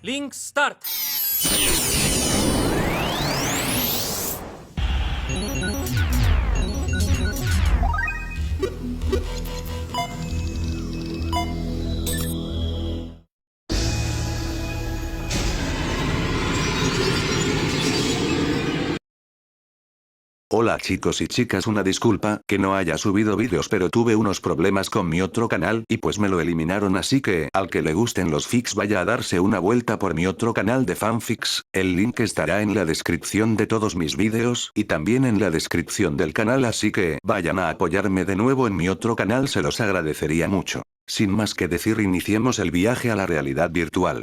Link Start. Hola chicos y chicas, una disculpa que no haya subido vídeos, pero tuve unos problemas con mi otro canal y pues me lo eliminaron, así que al que le gusten los fics vaya a darse una vuelta por mi otro canal de fanfics. El link estará en la descripción de todos mis vídeos y también en la descripción del canal, así que vayan a apoyarme de nuevo en mi otro canal, se los agradecería mucho. Sin más que decir, iniciemos el viaje a la realidad virtual.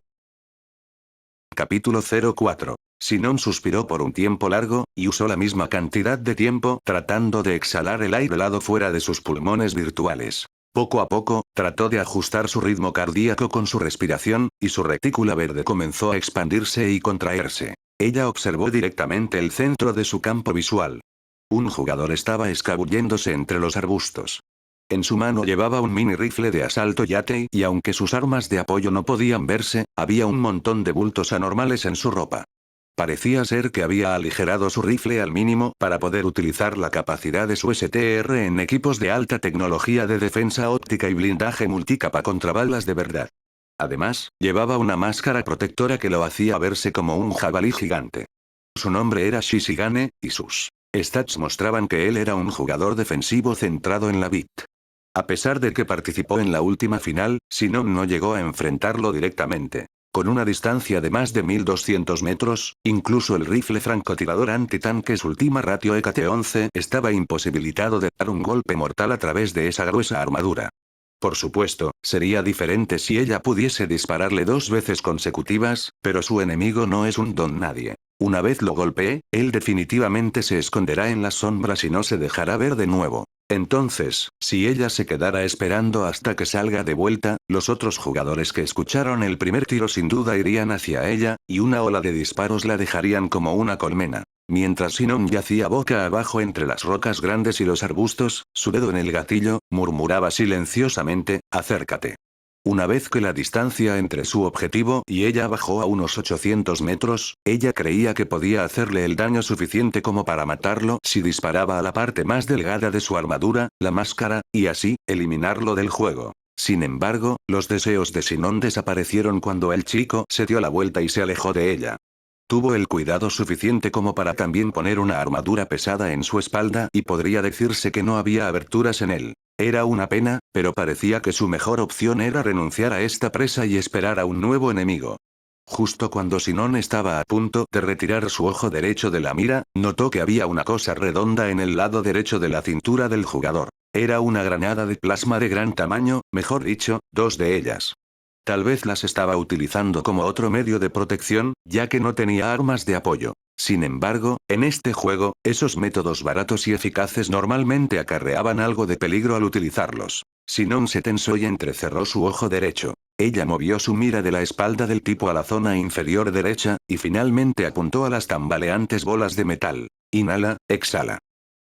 Capítulo 04. Sinon suspiró por un tiempo largo, y usó la misma cantidad de tiempo tratando de exhalar el aire helado fuera de sus pulmones virtuales. Poco a poco, trató de ajustar su ritmo cardíaco con su respiración, y su retícula verde comenzó a expandirse y contraerse. Ella observó directamente el centro de su campo visual. Un jugador estaba escabulléndose entre los arbustos. En su mano llevaba un mini rifle de asalto Yatei y aunque sus armas de apoyo no podían verse, había un montón de bultos anormales en su ropa. Parecía ser que había aligerado su rifle al mínimo para poder utilizar la capacidad de su STR en equipos de alta tecnología de defensa óptica y blindaje multicapa contra balas de verdad. Además, llevaba una máscara protectora que lo hacía verse como un jabalí gigante. Su nombre era Shishigane, y sus stats mostraban que él era un jugador defensivo centrado en la bit. A pesar de que participó en la última final, Sinon no llegó a enfrentarlo directamente. Con una distancia de más de 1200 metros, incluso el rifle francotirador antitanques Ultima Ratio EKT-11 estaba imposibilitado de dar un golpe mortal a través de esa gruesa armadura. Por supuesto, sería diferente si ella pudiese dispararle 2 veces consecutivas, pero su enemigo no es un don nadie. Una vez lo golpee, él definitivamente se esconderá en las sombras y no se dejará ver de nuevo. Entonces, si ella se quedara esperando hasta que salga de vuelta, los otros jugadores que escucharon el primer tiro sin duda irían hacia ella, y una ola de disparos la dejarían como una colmena. Mientras Sinon yacía boca abajo entre las rocas grandes y los arbustos, su dedo en el gatillo, murmuraba silenciosamente, acércate. Una vez que la distancia entre su objetivo y ella bajó a unos 800 metros, ella creía que podía hacerle el daño suficiente como para matarlo si disparaba a la parte más delgada de su armadura, la máscara, y así, eliminarlo del juego. Sin embargo, los deseos de Sinon desaparecieron cuando el chico se dio la vuelta y se alejó de ella. Tuvo el cuidado suficiente como para también poner una armadura pesada en su espalda y podría decirse que no había aberturas en él. Era una pena, pero parecía que su mejor opción era renunciar a esta presa y esperar a un nuevo enemigo. Justo cuando Sinon estaba a punto de retirar su ojo derecho de la mira, notó que había una cosa redonda en el lado derecho de la cintura del jugador. Era una granada de plasma de gran tamaño, mejor dicho, 2 de ellas. Tal vez las estaba utilizando como otro medio de protección, ya que no tenía armas de apoyo. Sin embargo, en este juego, esos métodos baratos y eficaces normalmente acarreaban algo de peligro al utilizarlos. Sinon se tensó y entrecerró su ojo derecho. Ella movió su mira de la espalda del tipo a la zona inferior derecha, y finalmente apuntó a las tambaleantes bolas de metal. Inhala, exhala.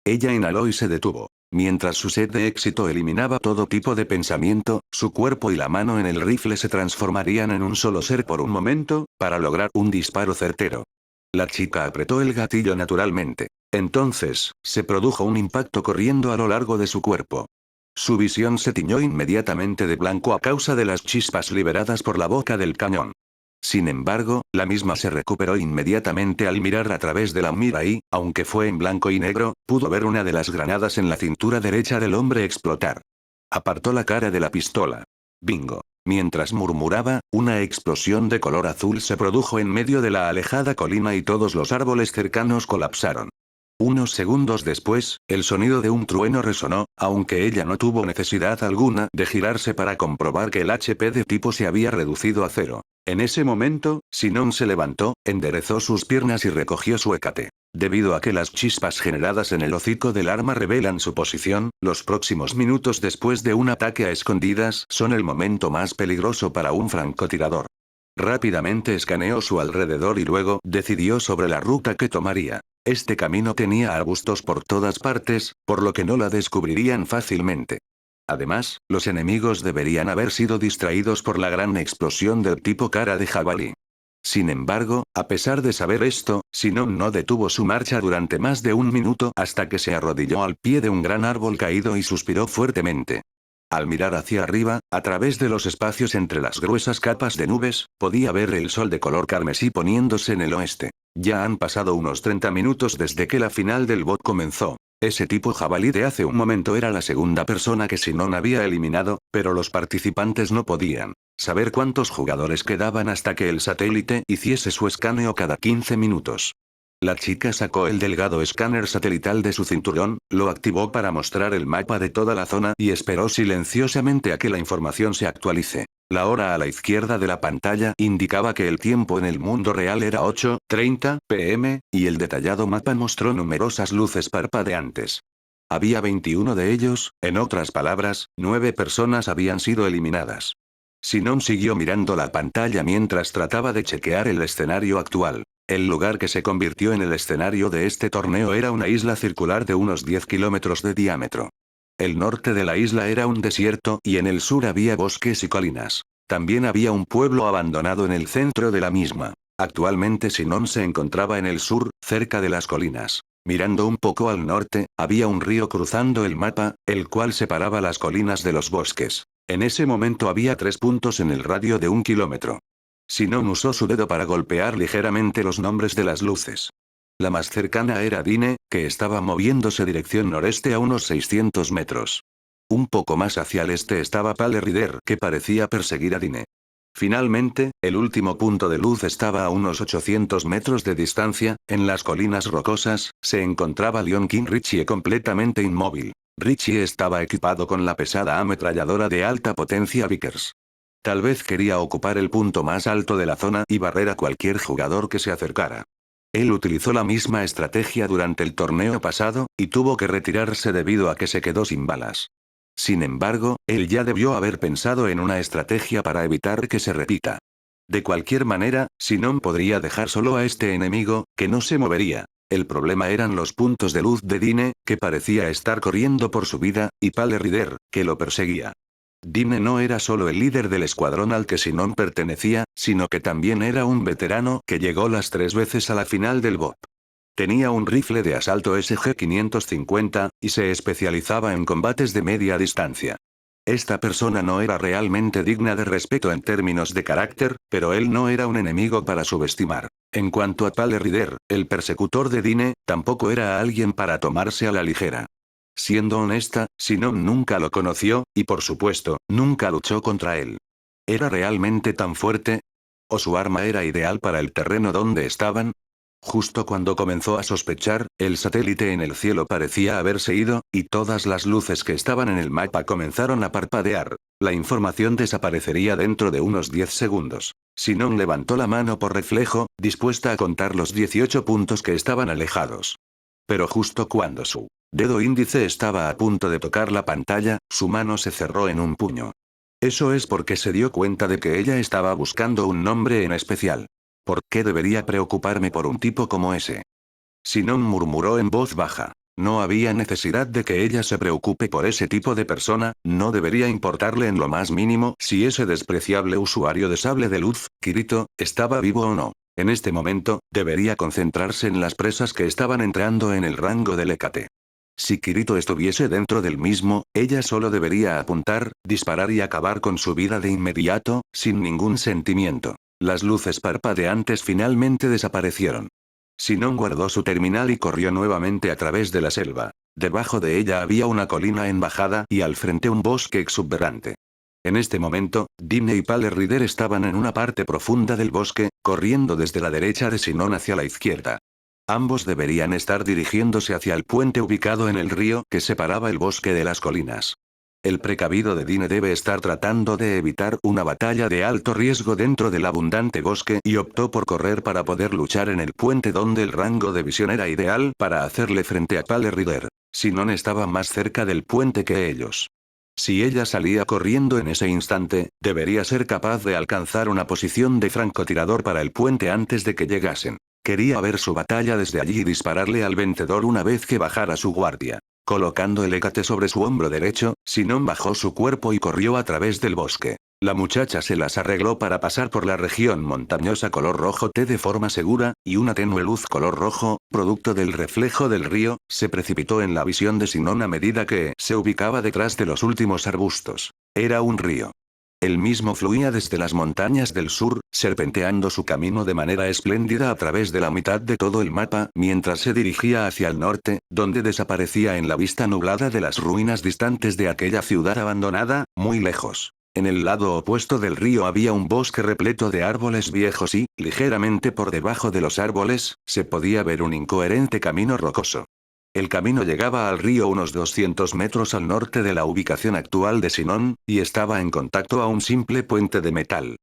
Ella inhaló y se detuvo. Mientras su sed de éxito eliminaba todo tipo de pensamiento, su cuerpo y la mano en el rifle se transformarían en un solo ser por un momento, para lograr un disparo certero. La chica apretó el gatillo naturalmente. Entonces, se produjo un impacto corriendo a lo largo de su cuerpo. Su visión se tiñó inmediatamente de blanco a causa de las chispas liberadas por la boca del cañón. Sin embargo, la misma se recuperó inmediatamente al mirar a través de la mira y, aunque fue en blanco y negro, pudo ver una de las granadas en la cintura derecha del hombre explotar. Apartó la cara de la pistola. Bingo. Mientras murmuraba, una explosión de color azul se produjo en medio de la alejada colina y todos los árboles cercanos colapsaron. Unos segundos después, el sonido de un trueno resonó, aunque ella no tuvo necesidad alguna de girarse para comprobar que el HP de tipo se había reducido a 0. En ese momento, Sinon se levantó, enderezó sus piernas y recogió su EKT. Debido a que las chispas generadas en el hocico del arma revelan su posición, los próximos minutos después de un ataque a escondidas son el momento más peligroso para un francotirador. Rápidamente escaneó su alrededor y luego decidió sobre la ruta que tomaría. Este camino tenía arbustos por todas partes, por lo que no la descubrirían fácilmente. Además, los enemigos deberían haber sido distraídos por la gran explosión del tipo cara de jabalí. Sin embargo, a pesar de saber esto, Sinon no detuvo su marcha durante más de un minuto hasta que se arrodilló al pie de un gran árbol caído y suspiró fuertemente. Al mirar hacia arriba, a través de los espacios entre las gruesas capas de nubes, podía ver el sol de color carmesí poniéndose en el oeste. Ya han pasado unos 30 minutos desde que la final del bot comenzó. Ese tipo jabalí de hace un momento era la segunda persona que Sinon había eliminado, pero los participantes no podían saber cuántos jugadores quedaban hasta que el satélite hiciese su escaneo cada 15 minutos. La chica sacó el delgado escáner satelital de su cinturón, lo activó para mostrar el mapa de toda la zona y esperó silenciosamente a que la información se actualice. La hora a la izquierda de la pantalla indicaba que el tiempo en el mundo real era 8:30 p.m., y el detallado mapa mostró numerosas luces parpadeantes. Había 21 de ellos, en otras palabras, 9 personas habían sido eliminadas. Sinon siguió mirando la pantalla mientras trataba de chequear el escenario actual. El lugar que se convirtió en el escenario de este torneo era una isla circular de unos 10 kilómetros de diámetro. El norte de la isla era un desierto y en el sur había bosques y colinas. También había un pueblo abandonado en el centro de la misma. Actualmente Sinon se encontraba en el sur, cerca de las colinas. Mirando un poco al norte, había un río cruzando el mapa, el cual separaba las colinas de los bosques. En ese momento había 3 puntos en el radio de 1 kilómetro. Sinon usó su dedo para golpear ligeramente los nombres de las luces. La más cercana era Dine, que estaba moviéndose dirección noreste a unos 600 metros. Un poco más hacia el este estaba Pale Rider, que parecía perseguir a Dine. Finalmente, el último punto de luz estaba a unos 800 metros de distancia, en las colinas rocosas, se encontraba Leon King Richie completamente inmóvil. Richie estaba equipado con la pesada ametralladora de alta potencia Vickers. Tal vez quería ocupar el punto más alto de la zona y barrer a cualquier jugador que se acercara. Él utilizó la misma estrategia durante el torneo pasado, y tuvo que retirarse debido a que se quedó sin balas. Sin embargo, él ya debió haber pensado en una estrategia para evitar que se repita. De cualquier manera, Sinon podría dejar solo a este enemigo, que no se movería. El problema eran los puntos de luz de Dine, que parecía estar corriendo por su vida, y Pale Rider, que lo perseguía. Dine no era solo el líder del escuadrón al que Sinon pertenecía, sino que también era un veterano que llegó las 3 veces a la final del BOP. Tenía un rifle de asalto SG-550, y se especializaba en combates de media distancia. Esta persona no era realmente digna de respeto en términos de carácter, pero él no era un enemigo para subestimar. En cuanto a Pale Rider, el persecutor de Dine, tampoco era alguien para tomarse a la ligera. Siendo honesta, Sinon nunca lo conoció, y por supuesto, nunca luchó contra él. ¿Era realmente tan fuerte? ¿O su arma era ideal para el terreno donde estaban? Justo cuando comenzó a sospechar, el satélite en el cielo parecía haberse ido, y todas las luces que estaban en el mapa comenzaron a parpadear. La información desaparecería dentro de unos 10 segundos. Sinon levantó la mano por reflejo, dispuesta a contar los 18 puntos que estaban alejados. Pero justo cuando su dedo índice estaba a punto de tocar la pantalla, su mano se cerró en un puño. Eso es porque se dio cuenta de que ella estaba buscando un nombre en especial. ¿Por qué debería preocuparme por un tipo como ese? Sinon murmuró en voz baja. No había necesidad de que ella se preocupe por ese tipo de persona, no debería importarle en lo más mínimo si ese despreciable usuario de sable de luz, Kirito, estaba vivo o no. En este momento, debería concentrarse en las presas que estaban entrando en el rango del Hécate. Si Kirito estuviese dentro del mismo, ella solo debería apuntar, disparar y acabar con su vida de inmediato, sin ningún sentimiento. Las luces parpadeantes finalmente desaparecieron. Sinon guardó su terminal y corrió nuevamente a través de la selva. Debajo de ella había una colina en bajada y al frente un bosque exuberante. En este momento, Dine y Pale Rider estaban en una parte profunda del bosque, corriendo desde la derecha de Sinon hacia la izquierda. Ambos deberían estar dirigiéndose hacia el puente ubicado en el río que separaba el bosque de las colinas. El precavido de Dine debe estar tratando de evitar una batalla de alto riesgo dentro del abundante bosque y optó por correr para poder luchar en el puente donde el rango de visión era ideal para hacerle frente a Pale Rider. Sinon estaba más cerca del puente que ellos. Si ella salía corriendo en ese instante, debería ser capaz de alcanzar una posición de francotirador para el puente antes de que llegasen. Quería ver su batalla desde allí y dispararle al vencedor una vez que bajara su guardia. Colocando el Hécate sobre su hombro derecho, Sinon bajó su cuerpo y corrió a través del bosque. La muchacha se las arregló para pasar por la región montañosa color rojo té de forma segura, y una tenue luz color rojo, producto del reflejo del río, se precipitó en la visión de Sinon a medida que se ubicaba detrás de los últimos arbustos. Era un río. El mismo fluía desde las montañas del sur, serpenteando su camino de manera espléndida a través de la mitad de todo el mapa, mientras se dirigía hacia el norte, donde desaparecía en la vista nublada de las ruinas distantes de aquella ciudad abandonada, muy lejos. En el lado opuesto del río había un bosque repleto de árboles viejos y, ligeramente por debajo de los árboles, se podía ver un incoherente camino rocoso. El camino llegaba al río unos 200 metros al norte de la ubicación actual de Sinon, y estaba en contacto a un simple puente de metal.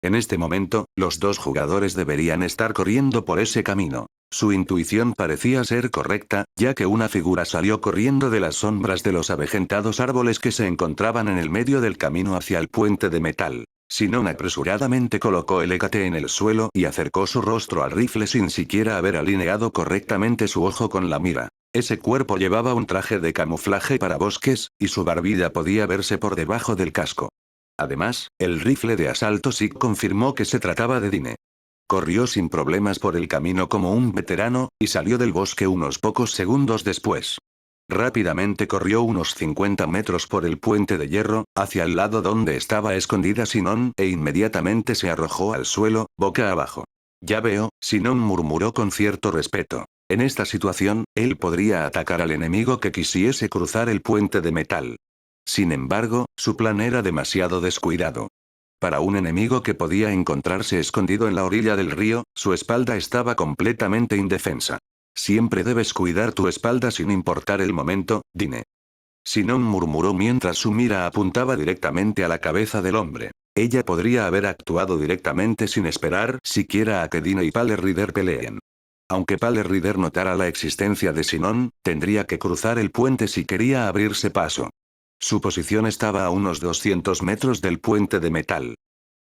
En este momento, los dos jugadores deberían estar corriendo por ese camino. Su intuición parecía ser correcta, ya que una figura salió corriendo de las sombras de los avejentados árboles que se encontraban en el medio del camino hacia el puente de metal. Sinon apresuradamente colocó el hécate en el suelo y acercó su rostro al rifle sin siquiera haber alineado correctamente su ojo con la mira. Ese cuerpo llevaba un traje de camuflaje para bosques, y su barbilla podía verse por debajo del casco. Además, el rifle de asalto SIG confirmó que se trataba de Dine. Corrió sin problemas por el camino como un veterano, y salió del bosque unos pocos segundos después. Rápidamente corrió unos 50 metros por el puente de hierro, hacia el lado donde estaba escondida Sinon, e inmediatamente se arrojó al suelo, boca abajo. Ya veo, Sinon murmuró con cierto respeto. En esta situación, él podría atacar al enemigo que quisiese cruzar el puente de metal. Sin embargo, su plan era demasiado descuidado. Para un enemigo que podía encontrarse escondido en la orilla del río, su espalda estaba completamente indefensa. Siempre debes cuidar tu espalda sin importar el momento, Dine. Sinon murmuró mientras su mira apuntaba directamente a la cabeza del hombre. Ella podría haber actuado directamente sin esperar siquiera a que Dine y Pale Rider peleen. Aunque Pale Rider notara la existencia de Sinon, tendría que cruzar el puente si quería abrirse paso. Su posición estaba a unos 200 metros del puente de metal.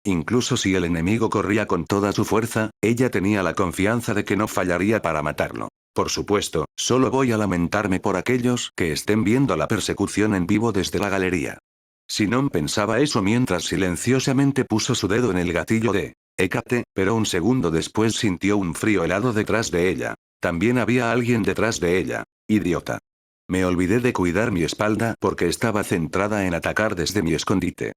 Incluso si el enemigo corría con toda su fuerza, ella tenía la confianza de que no fallaría para matarlo. Por supuesto, solo voy a lamentarme por aquellos que estén viendo la persecución en vivo desde la galería. Sinon pensaba eso mientras silenciosamente puso su dedo en el gatillo de Hécate, pero un segundo después sintió un frío helado detrás de ella. También había alguien detrás de ella. Idiota. Me olvidé de cuidar mi espalda porque estaba centrada en atacar desde mi escondite.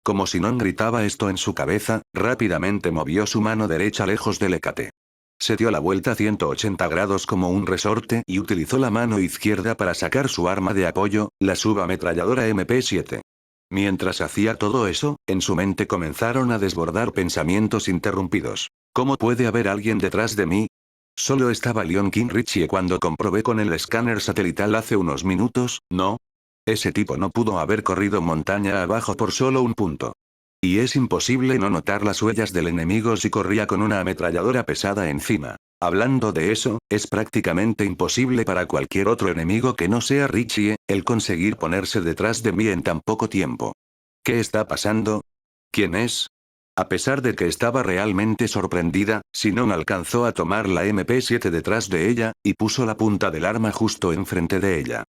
Como Sinon gritaba esto en su cabeza, rápidamente movió su mano derecha lejos del hécate. Se dio la vuelta a 180 grados como un resorte y utilizó la mano izquierda para sacar su arma de apoyo, la subametralladora MP7. Mientras hacía todo eso, en su mente comenzaron a desbordar pensamientos interrumpidos. ¿Cómo puede haber alguien detrás de mí? Solo estaba Leon King Richie cuando comprobé con el escáner satelital hace unos minutos, ¿no? Ese tipo no pudo haber corrido montaña abajo por solo un punto. Y es imposible no notar las huellas del enemigo si corría con una ametralladora pesada encima. Hablando de eso, es prácticamente imposible para cualquier otro enemigo que no sea Richie, el conseguir ponerse detrás de mí en tan poco tiempo. ¿Qué está pasando? ¿Quién es? A pesar de que estaba realmente sorprendida, Sinon alcanzó a tomar la MP7 detrás de ella, y puso la punta del arma justo enfrente de ella.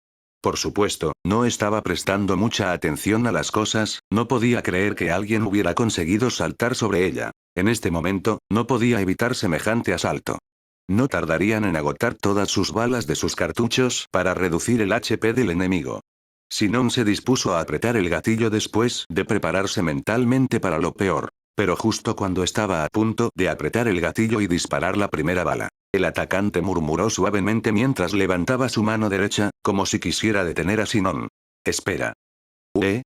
Por supuesto, no estaba prestando mucha atención a las cosas, no podía creer que alguien hubiera conseguido saltar sobre ella. En este momento, no podía evitar semejante asalto. No tardarían en agotar todas sus balas de sus cartuchos para reducir el HP del enemigo. Sinon se dispuso a apretar el gatillo después de prepararse mentalmente para lo peor. Pero justo cuando estaba a punto de apretar el gatillo y disparar la primera bala, el atacante murmuró suavemente mientras levantaba su mano derecha, como si quisiera detener a Sinon. Espera. ¿Eh?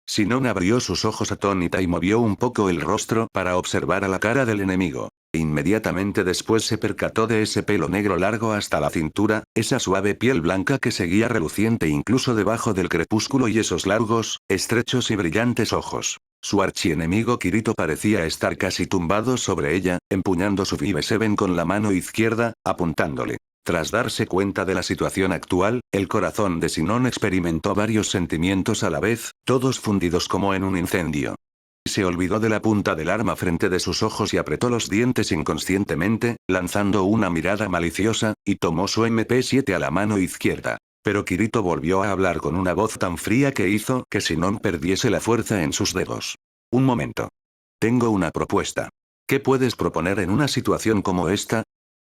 Sinon abrió sus ojos atónita y movió un poco el rostro para observar a la cara del enemigo. Inmediatamente después se percató de ese pelo negro largo hasta la cintura, esa suave piel blanca que seguía reluciente incluso debajo del crepúsculo y esos largos, estrechos y brillantes ojos. Su archienemigo Kirito parecía estar casi tumbado sobre ella, empuñando su 5-7 con la mano izquierda, apuntándole. Tras darse cuenta de la situación actual, el corazón de Sinon experimentó varios sentimientos a la vez, todos fundidos como en un incendio. Se olvidó de la punta del arma frente de sus ojos y apretó los dientes inconscientemente, lanzando una mirada maliciosa, y tomó su MP7 a la mano izquierda. Pero Kirito volvió a hablar con una voz tan fría que hizo que Sinon perdiese la fuerza en sus dedos. Un momento. Tengo una propuesta. ¿Qué puedes proponer en una situación como esta?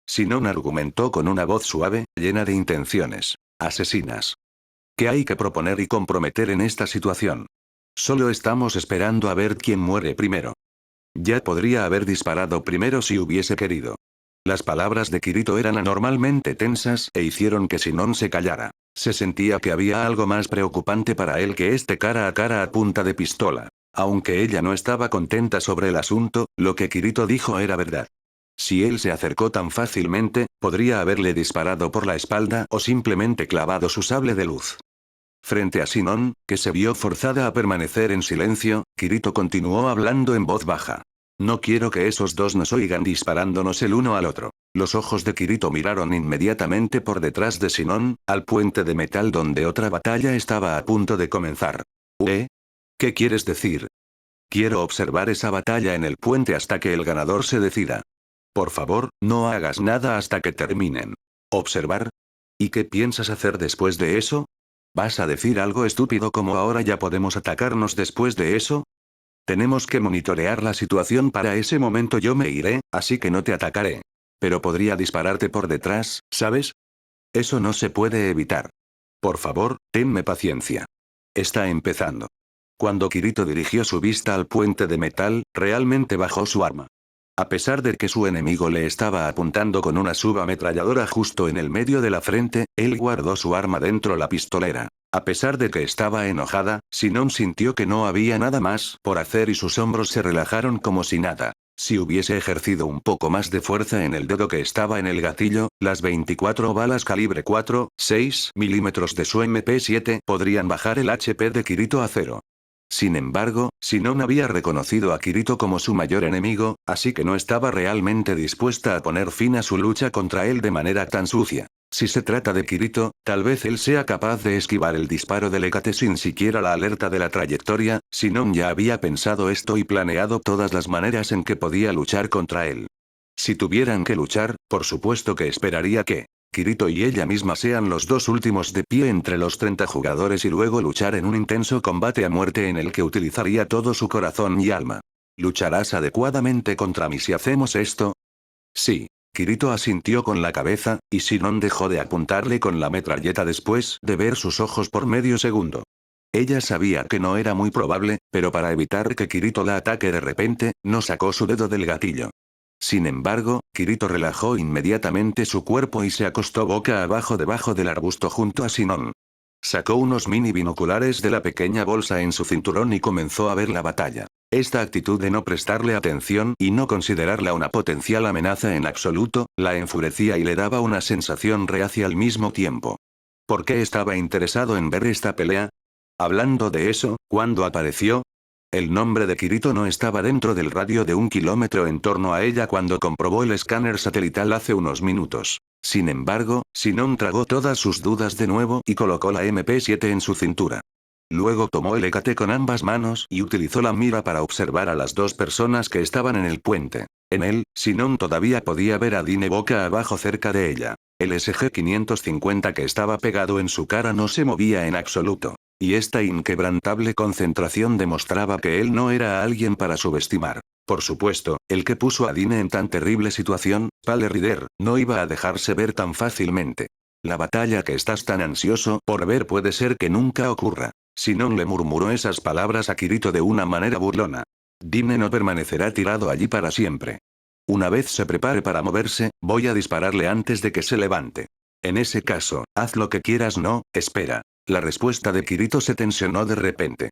Sinon argumentó con una voz suave, llena de intenciones asesinas. ¿Qué hay que proponer y comprometer en esta situación? Solo estamos esperando a ver quién muere primero. Ya podría haber disparado primero si hubiese querido. Las palabras de Kirito eran anormalmente tensas e hicieron que Sinon se callara. Se sentía que había algo más preocupante para él que este cara a cara a punta de pistola. Aunque ella no estaba contenta sobre el asunto, lo que Kirito dijo era verdad. Si él se acercó tan fácilmente, podría haberle disparado por la espalda o simplemente clavado su sable de luz. Frente a Sinon, que se vio forzada a permanecer en silencio, Kirito continuó hablando en voz baja. No quiero que esos dos nos oigan disparándonos el uno al otro. Los ojos de Kirito miraron inmediatamente por detrás de Sinon, al puente de metal donde otra batalla estaba a punto de comenzar. ¿Qué quieres decir? Quiero observar esa batalla en el puente hasta que el ganador se decida. Por favor, no hagas nada hasta que terminen. ¿Observar? ¿Y qué piensas hacer después de eso? ¿Vas a decir algo estúpido como ahora ya podemos atacarnos después de eso? Tenemos que monitorear la situación para ese momento yo me iré, así que no te atacaré. Pero podría dispararte por detrás, ¿sabes? Eso no se puede evitar. Por favor, tenme paciencia. Está empezando. Cuando Kirito dirigió su vista al puente de metal, realmente bajó su arma. A pesar de que su enemigo le estaba apuntando con una subametralladora justo en el medio de la frente, él guardó su arma dentro la pistolera. A pesar de que estaba enojada, Sinon sintió que no había nada más por hacer y sus hombros se relajaron como si nada. Si hubiese ejercido un poco más de fuerza en el dedo que estaba en el gatillo, las 24 balas calibre 4,6 milímetros de su MP7 podrían bajar el HP de Kirito a cero. Sin embargo, Sinon había reconocido a Kirito como su mayor enemigo, así que no estaba realmente dispuesta a poner fin a su lucha contra él de manera tan sucia. Si se trata de Kirito, tal vez él sea capaz de esquivar el disparo del Hécate sin siquiera la alerta de la trayectoria. Sinon ya había pensado esto y planeado todas las maneras en que podía luchar contra él. Si tuvieran que luchar, por supuesto que esperaría que Kirito y ella misma sean los dos últimos de pie entre los 30 jugadores y luego luchar en un intenso combate a muerte en el que utilizaría todo su corazón y alma. ¿Lucharás adecuadamente contra mí si hacemos esto? Sí. Kirito asintió con la cabeza, y Sinon dejó de apuntarle con la metralleta después de ver sus ojos por medio segundo. Ella sabía que no era muy probable, pero para evitar que Kirito la ataque de repente, no sacó su dedo del gatillo. Sin embargo, Kirito relajó inmediatamente su cuerpo y se acostó boca abajo debajo del arbusto junto a Sinon. Sacó unos mini binoculares de la pequeña bolsa en su cinturón y comenzó a ver la batalla. Esta actitud de no prestarle atención y no considerarla una potencial amenaza en absoluto, la enfurecía y le daba una sensación reacia al mismo tiempo. ¿Por qué estaba interesado en ver esta pelea? Hablando de eso, ¿cuándo apareció? El nombre de Kirito no estaba dentro del radio de 1 kilómetro en torno a ella cuando comprobó el escáner satelital hace unos minutos. Sin embargo, Sinon tragó todas sus dudas de nuevo y colocó la MP7 en su cintura. Luego tomó el Hécate con ambas manos y utilizó la mira para observar a las dos personas que estaban en el puente. En él, Sinon todavía podía ver a Dine boca abajo cerca de ella. El SG-550 que estaba pegado en su cara no se movía en absoluto. Y esta inquebrantable concentración demostraba que él no era alguien para subestimar. Por supuesto, el que puso a Dine en tan terrible situación, Pale Rider, no iba a dejarse ver tan fácilmente. La batalla que estás tan ansioso por ver puede ser que nunca ocurra. Sinon le murmuró esas palabras a Kirito de una manera burlona. Dine no permanecerá tirado allí para siempre. Una vez se prepare para moverse, voy a dispararle antes de que se levante. En ese caso, haz lo que quieras, no, espera. La respuesta de Kirito se tensionó de repente.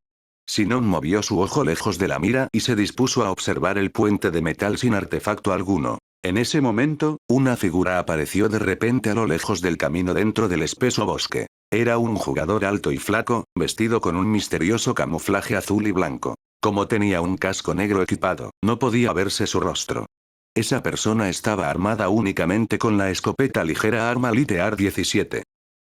Sinon movió su ojo lejos de la mira y se dispuso a observar el puente de metal sin artefacto alguno. En ese momento, una figura apareció de repente a lo lejos del camino dentro del espeso bosque. Era un jugador alto y flaco, vestido con un misterioso camuflaje azul y blanco. Como tenía un casco negro equipado, no podía verse su rostro. Esa persona estaba armada únicamente con la escopeta ligera Arma Lite AR-17.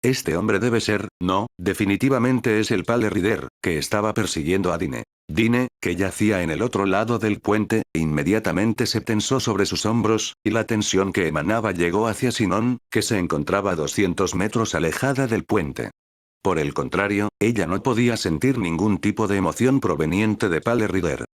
Este hombre debe ser, no, definitivamente es el Pale Rider, que estaba persiguiendo a Dine. Dine, que yacía en el otro lado del puente, inmediatamente se tensó sobre sus hombros, y la tensión que emanaba llegó hacia Sinon, que se encontraba a 200 metros alejada del puente. Por el contrario, ella no podía sentir ningún tipo de emoción proveniente de Pale Rider.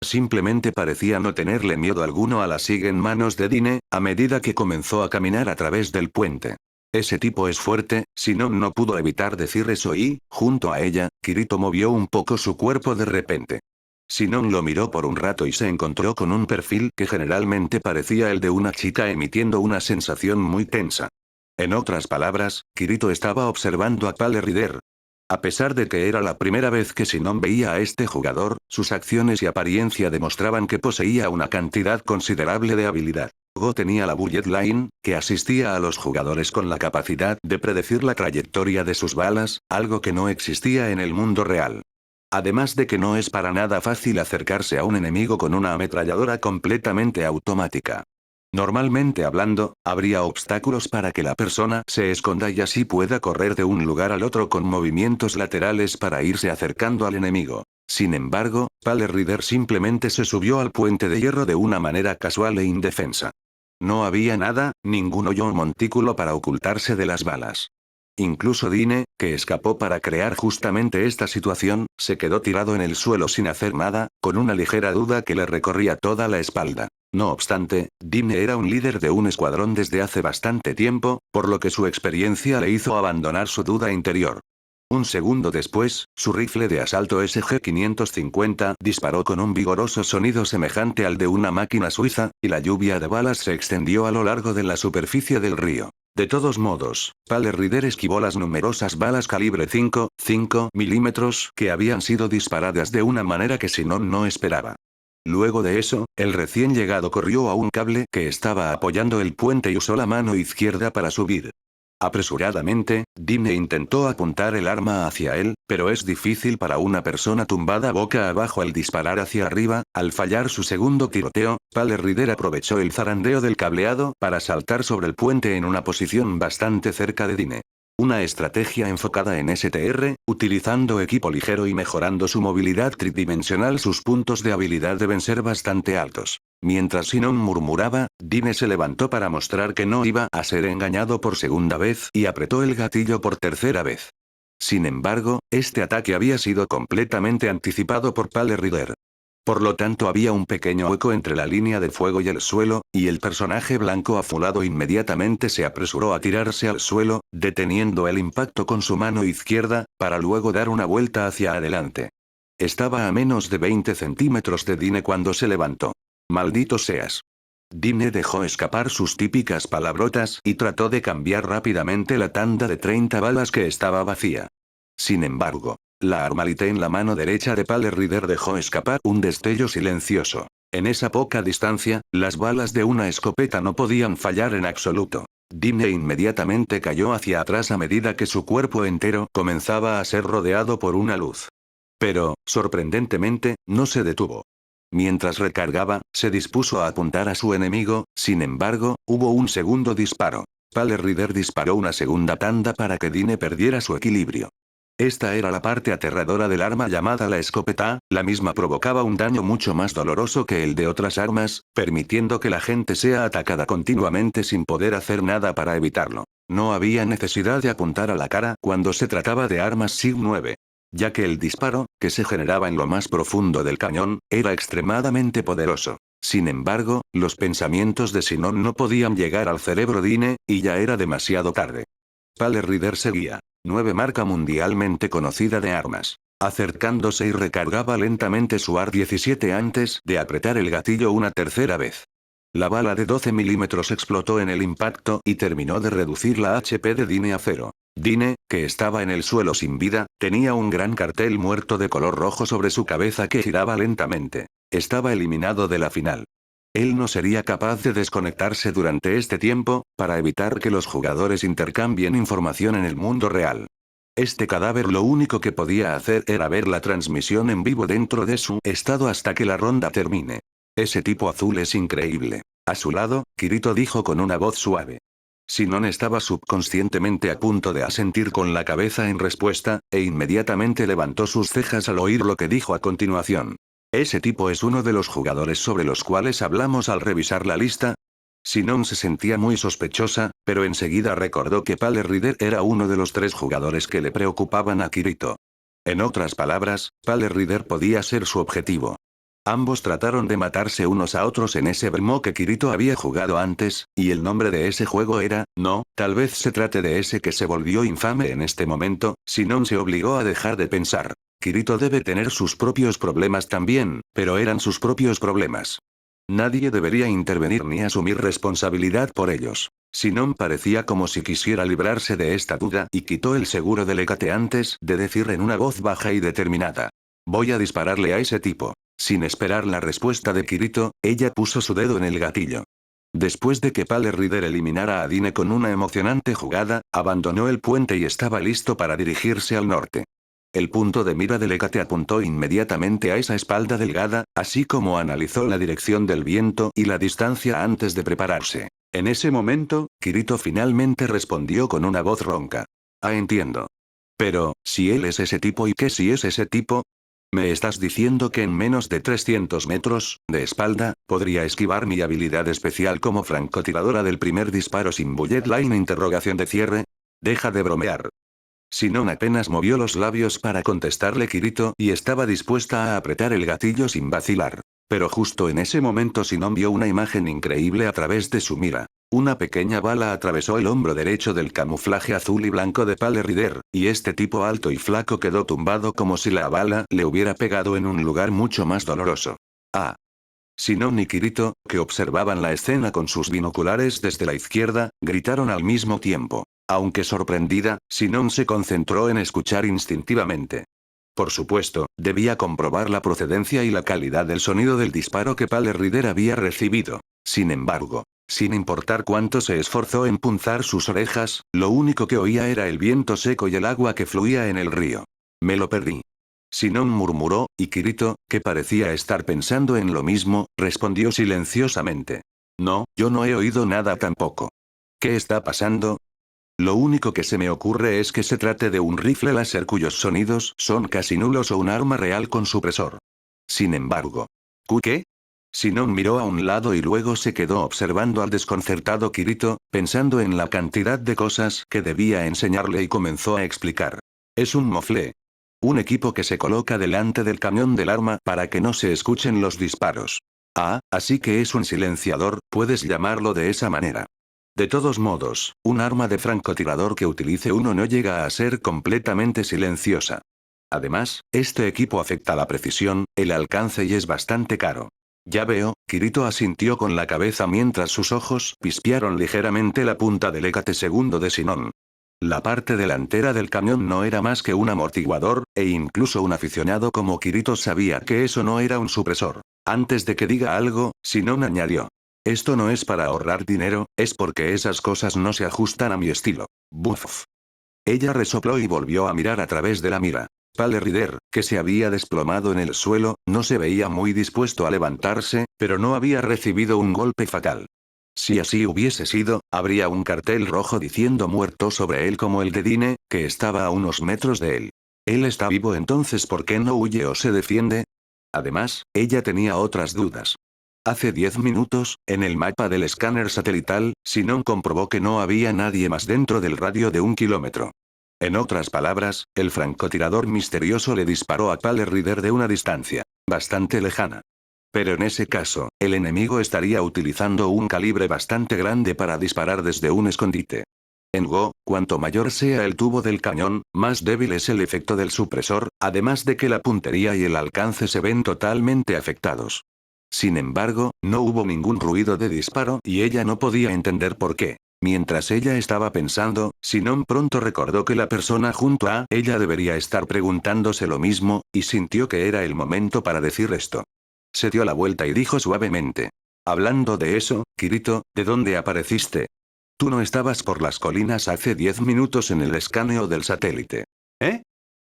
Simplemente parecía no tenerle miedo alguno a la SIG en manos de Dine, a medida que comenzó a caminar a través del puente. Ese tipo es fuerte, Sinon no pudo evitar decir eso y, junto a ella, Kirito movió un poco su cuerpo de repente. Sinon lo miró por un rato y se encontró con un perfil que generalmente parecía el de una chica emitiendo una sensación muy tensa. En otras palabras, Kirito estaba observando a Pale Rider. A pesar de que era la primera vez que Sinon veía a este jugador, sus acciones y apariencia demostraban que poseía una cantidad considerable de habilidad. Go tenía la Bullet Line, que asistía a los jugadores con la capacidad de predecir la trayectoria de sus balas, algo que no existía en el mundo real. Además de que no es para nada fácil acercarse a un enemigo con una ametralladora completamente automática. Normalmente hablando, habría obstáculos para que la persona se esconda y así pueda correr de un lugar al otro con movimientos laterales para irse acercando al enemigo. Sin embargo, Pale Rider simplemente se subió al puente de hierro de una manera casual e indefensa. No había nada, ningún hoyo o montículo para ocultarse de las balas. Incluso Dine, que escapó para crear justamente esta situación, se quedó tirado en el suelo sin hacer nada, con una ligera duda que le recorría toda la espalda. No obstante, Dine era un líder de un escuadrón desde hace bastante tiempo, por lo que su experiencia le hizo abandonar su duda interior. Un segundo después, su rifle de asalto SG-550 disparó con un vigoroso sonido semejante al de una máquina suiza, y la lluvia de balas se extendió a lo largo de la superficie del río. De todos modos, Pale Rider esquivó las numerosas balas calibre 5,5 milímetros que habían sido disparadas de una manera que Sinon no esperaba. Luego de eso, el recién llegado corrió a un cable que estaba apoyando el puente y usó la mano izquierda para subir. Apresuradamente, Dine intentó apuntar el arma hacia él, pero es difícil para una persona tumbada boca abajo al disparar hacia arriba. Al fallar su segundo tiroteo, Pale Rider aprovechó el zarandeo del cableado para saltar sobre el puente en una posición bastante cerca de Dine. Una estrategia enfocada en STR, utilizando equipo ligero y mejorando su movilidad tridimensional. Sus puntos de habilidad deben ser bastante altos. Mientras Sinon murmuraba, Dine se levantó para mostrar que no iba a ser engañado por segunda vez y apretó el gatillo por tercera vez. Sin embargo, este ataque había sido completamente anticipado por Pale Rider. Por lo tanto había un pequeño hueco entre la línea de fuego y el suelo, y el personaje blanco azulado inmediatamente se apresuró a tirarse al suelo, deteniendo el impacto con su mano izquierda, para luego dar una vuelta hacia adelante. Estaba a menos de 20 centímetros de Dine cuando se levantó. «Maldito seas». Dine dejó escapar sus típicas palabrotas y trató de cambiar rápidamente la tanda de 30 balas que estaba vacía. Sin embargo, la armalite en la mano derecha de Pale Rider dejó escapar un destello silencioso. En esa poca distancia, las balas de una escopeta no podían fallar en absoluto. Dine inmediatamente cayó hacia atrás a medida que su cuerpo entero comenzaba a ser rodeado por una luz. Pero, sorprendentemente, no se detuvo. Mientras recargaba, se dispuso a apuntar a su enemigo. Sin embargo, hubo un segundo disparo. Pale Rider disparó una segunda tanda para que Dine perdiera su equilibrio. Esta era la parte aterradora del arma llamada la escopeta, la misma provocaba un daño mucho más doloroso que el de otras armas, permitiendo que la gente sea atacada continuamente sin poder hacer nada para evitarlo. No había necesidad de apuntar a la cara cuando se trataba de armas SIG-9. Ya que el disparo, que se generaba en lo más profundo del cañón, era extremadamente poderoso. Sin embargo, los pensamientos de Sinon no podían llegar al cerebro Dine, y ya era demasiado tarde. Pale Rider seguía. 9 marca mundialmente conocida de armas. Acercándose y recargaba lentamente su AR-17 antes de apretar el gatillo una tercera vez. La bala de 12 milímetros explotó en el impacto y terminó de reducir la HP de Dine a cero. Dine, que estaba en el suelo sin vida, tenía un gran cartel muerto de color rojo sobre su cabeza que giraba lentamente. Estaba eliminado de la final. Él no sería capaz de desconectarse durante este tiempo, para evitar que los jugadores intercambien información en el mundo real. Este cadáver lo único que podía hacer era ver la transmisión en vivo dentro de su estado hasta que la ronda termine. Ese tipo azul es increíble. A su lado, Kirito dijo con una voz suave. Sinon estaba subconscientemente a punto de asentir con la cabeza en respuesta, e inmediatamente levantó sus cejas al oír lo que dijo a continuación. Ese tipo es uno de los jugadores sobre los cuales hablamos al revisar la lista. Sinon se sentía muy sospechosa, pero enseguida recordó que Pale Rider era uno de los 3 jugadores que le preocupaban a Kirito. En otras palabras, Pale Rider podía ser su objetivo. Ambos trataron de matarse unos a otros en ese brmo que Kirito había jugado antes, y el nombre de ese juego era, no, tal vez se trate de ese que se volvió infame en este momento. Sinon se obligó a dejar de pensar. Kirito debe tener sus propios problemas también, pero eran sus propios problemas. Nadie debería intervenir ni asumir responsabilidad por ellos. Sinon parecía como si quisiera librarse de esta duda y quitó el seguro del Hécate antes de decir en una voz baja y determinada. Voy a dispararle a ese tipo. Sin esperar la respuesta de Kirito, ella puso su dedo en el gatillo. Después de que Pale Rider eliminara a Dine con una emocionante jugada, abandonó el puente y estaba listo para dirigirse al norte. El punto de mira del Hécate apuntó inmediatamente a esa espalda delgada, así como analizó la dirección del viento y la distancia antes de prepararse. En ese momento, Kirito finalmente respondió con una voz ronca. Ah, entiendo. Pero, si él es ese tipo, ¿y qué si es ese tipo? ¿Me estás diciendo que en menos de 300 metros, de espalda, podría esquivar mi habilidad especial como francotiradora del primer disparo sin bullet line? Interrogación de cierre. Deja de bromear. Sinon apenas movió los labios para contestarle Kirito y estaba dispuesta a apretar el gatillo sin vacilar. Pero justo en ese momento Sinon vio una imagen increíble a través de su mira. Una pequeña bala atravesó el hombro derecho del camuflaje azul y blanco de Pale Rider, y este tipo alto y flaco quedó tumbado como si la bala le hubiera pegado en un lugar mucho más doloroso. Ah. Sinon y Kirito, que observaban la escena con sus binoculares desde la izquierda, gritaron al mismo tiempo. Aunque sorprendida, Sinon se concentró en escuchar instintivamente. Por supuesto, debía comprobar la procedencia y la calidad del sonido del disparo que Pale Rider había recibido. Sin embargo, sin importar cuánto se esforzó en punzar sus orejas, lo único que oía era el viento seco y el agua que fluía en el río. Me lo perdí. Sinon murmuró, y Kirito, que parecía estar pensando en lo mismo, respondió silenciosamente. No, yo no he oído nada tampoco. ¿Qué está pasando? Lo único que se me ocurre es que se trate de un rifle láser cuyos sonidos son casi nulos o un arma real con supresor. Sin embargo. ¿Qué? Sinon miró a un lado y luego se quedó observando al desconcertado Kirito, pensando en la cantidad de cosas que debía enseñarle y comenzó a explicar. Es un mofle. Un equipo que se coloca delante del camión del arma para que no se escuchen los disparos. Ah, así que es un silenciador, puedes llamarlo de esa manera. De todos modos, un arma de francotirador que utilice uno no llega a ser completamente silenciosa. Además, este equipo afecta la precisión, el alcance y es bastante caro. Ya veo, Kirito asintió con la cabeza mientras sus ojos pispearon ligeramente la punta del Hécate segundo de Sinon. La parte delantera del camión no era más que un amortiguador, e incluso un aficionado como Kirito sabía que eso no era un supresor. Antes de que diga algo, Sinon añadió. Esto no es para ahorrar dinero, es porque esas cosas no se ajustan a mi estilo. Buf. Ella resopló y volvió a mirar a través de la mira. Pale Rider, que se había desplomado en el suelo, no se veía muy dispuesto a levantarse, pero no había recibido un golpe fatal. Si así hubiese sido, habría un cartel rojo diciendo muerto sobre él como el de Dine, que estaba a unos metros de él. Él está vivo, entonces ¿por qué no huye o se defiende? Además, ella tenía otras dudas. Hace 10 minutos, en el mapa del escáner satelital, Sinon comprobó que no había nadie más dentro del radio de 1 kilómetro. En otras palabras, el francotirador misterioso le disparó a Pale Rider de una distancia bastante lejana. Pero en ese caso, el enemigo estaría utilizando un calibre bastante grande para disparar desde un escondite. En Go, cuanto mayor sea el tubo del cañón, más débil es el efecto del supresor, además de que la puntería y el alcance se ven totalmente afectados. Sin embargo, no hubo ningún ruido de disparo y ella no podía entender por qué. Mientras ella estaba pensando, Sinon pronto recordó que la persona junto a ella debería estar preguntándose lo mismo, y sintió que era el momento para decir esto. Se dio la vuelta y dijo suavemente. Hablando de eso, Kirito, ¿de dónde apareciste? Tú no estabas por las colinas hace 10 minutos en el escaneo del satélite. ¿Eh?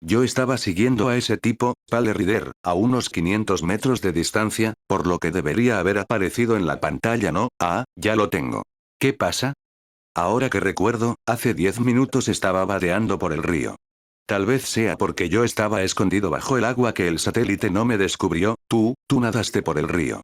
Yo estaba siguiendo a ese tipo, Pale Rider, a unos 500 metros de distancia, por lo que debería haber aparecido en la pantalla, ¿no? Ah, ya lo tengo. ¿Qué pasa? Ahora que recuerdo, hace 10 minutos estaba vadeando por el río. Tal vez sea porque yo estaba escondido bajo el agua que el satélite no me descubrió. Tú nadaste por el río.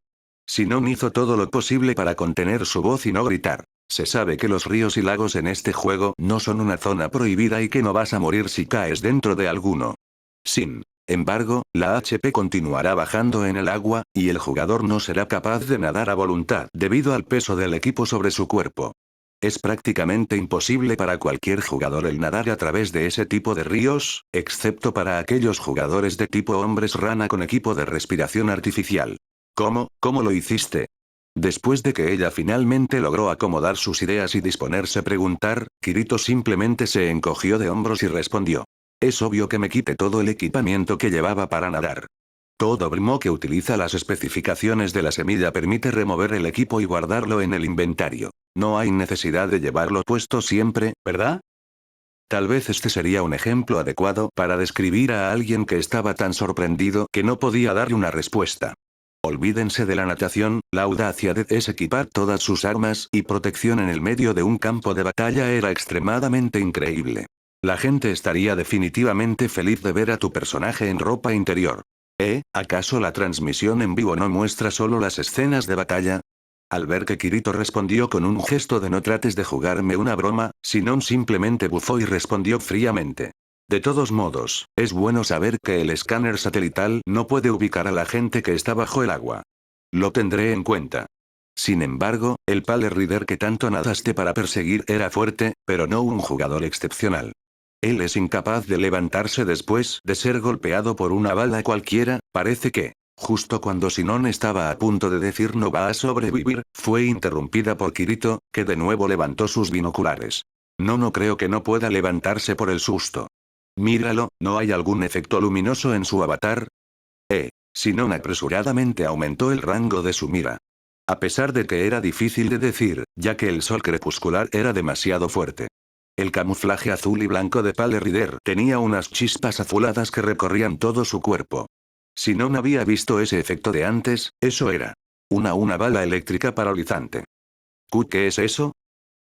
Sinon hizo todo lo posible para contener su voz y no gritar. Se sabe que los ríos y lagos en este juego no son una zona prohibida y que no vas a morir si caes dentro de alguno. Sin embargo, la HP continuará bajando en el agua, y el jugador no será capaz de nadar a voluntad debido al peso del equipo sobre su cuerpo. Es prácticamente imposible para cualquier jugador el nadar a través de ese tipo de ríos, excepto para aquellos jugadores de tipo hombres rana con equipo de respiración artificial. ¿Cómo? ¿Cómo lo hiciste? Después de que ella finalmente logró acomodar sus ideas y disponerse a preguntar, Kirito simplemente se encogió de hombros y respondió. Es obvio que me quite todo el equipamiento que llevaba para nadar. Todo Brimo que utiliza las especificaciones de la semilla permite remover el equipo y guardarlo en el inventario. No hay necesidad de llevarlo puesto siempre, ¿verdad? Tal vez este sería un ejemplo adecuado para describir a alguien que estaba tan sorprendido que no podía darle una respuesta. Olvídense de la natación, la audacia de es equipar todas sus armas y protección en el medio de un campo de batalla era extremadamente increíble. La gente estaría definitivamente feliz de ver a tu personaje en ropa interior. ¿Acaso la transmisión en vivo no muestra solo las escenas de batalla? Al ver que Kirito respondió con un gesto de no trates de jugarme una broma, Sinon simplemente bufó y respondió fríamente. De todos modos, es bueno saber que el escáner satelital no puede ubicar a la gente que está bajo el agua. Lo tendré en cuenta. Sin embargo, el Pale Rider que tanto nadaste para perseguir era fuerte, pero no un jugador excepcional. Él es incapaz de levantarse después de ser golpeado por una bala cualquiera, parece que, justo cuando Sinon estaba a punto de decir no va a sobrevivir, fue interrumpida por Kirito, que de nuevo levantó sus binoculares. No creo que no pueda levantarse por el susto. Míralo, ¿no hay algún efecto luminoso en su avatar? Sinon apresuradamente aumentó el rango de su mira. A pesar de que era difícil de decir, ya que el sol crepuscular era demasiado fuerte. El camuflaje azul y blanco de Pale Rider tenía unas chispas azuladas que recorrían todo su cuerpo. Sinon había visto ese efecto de antes, eso era. Una bala eléctrica paralizante. ¿Qué es eso?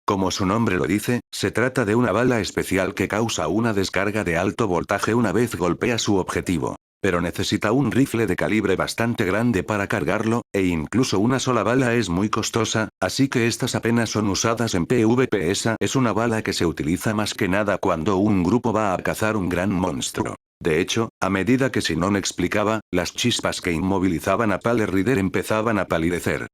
Como su nombre lo dice, se trata de una bala especial que causa una descarga de alto voltaje una vez golpea su objetivo. Pero necesita un rifle de calibre bastante grande para cargarlo, e incluso una sola bala es muy costosa, así que estas apenas son usadas en PvP. Esa es una bala que se utiliza más que nada cuando un grupo va a cazar un gran monstruo. De hecho, a medida que Sinon explicaba, las chispas que inmovilizaban a Pale Rider empezaban a palidecer.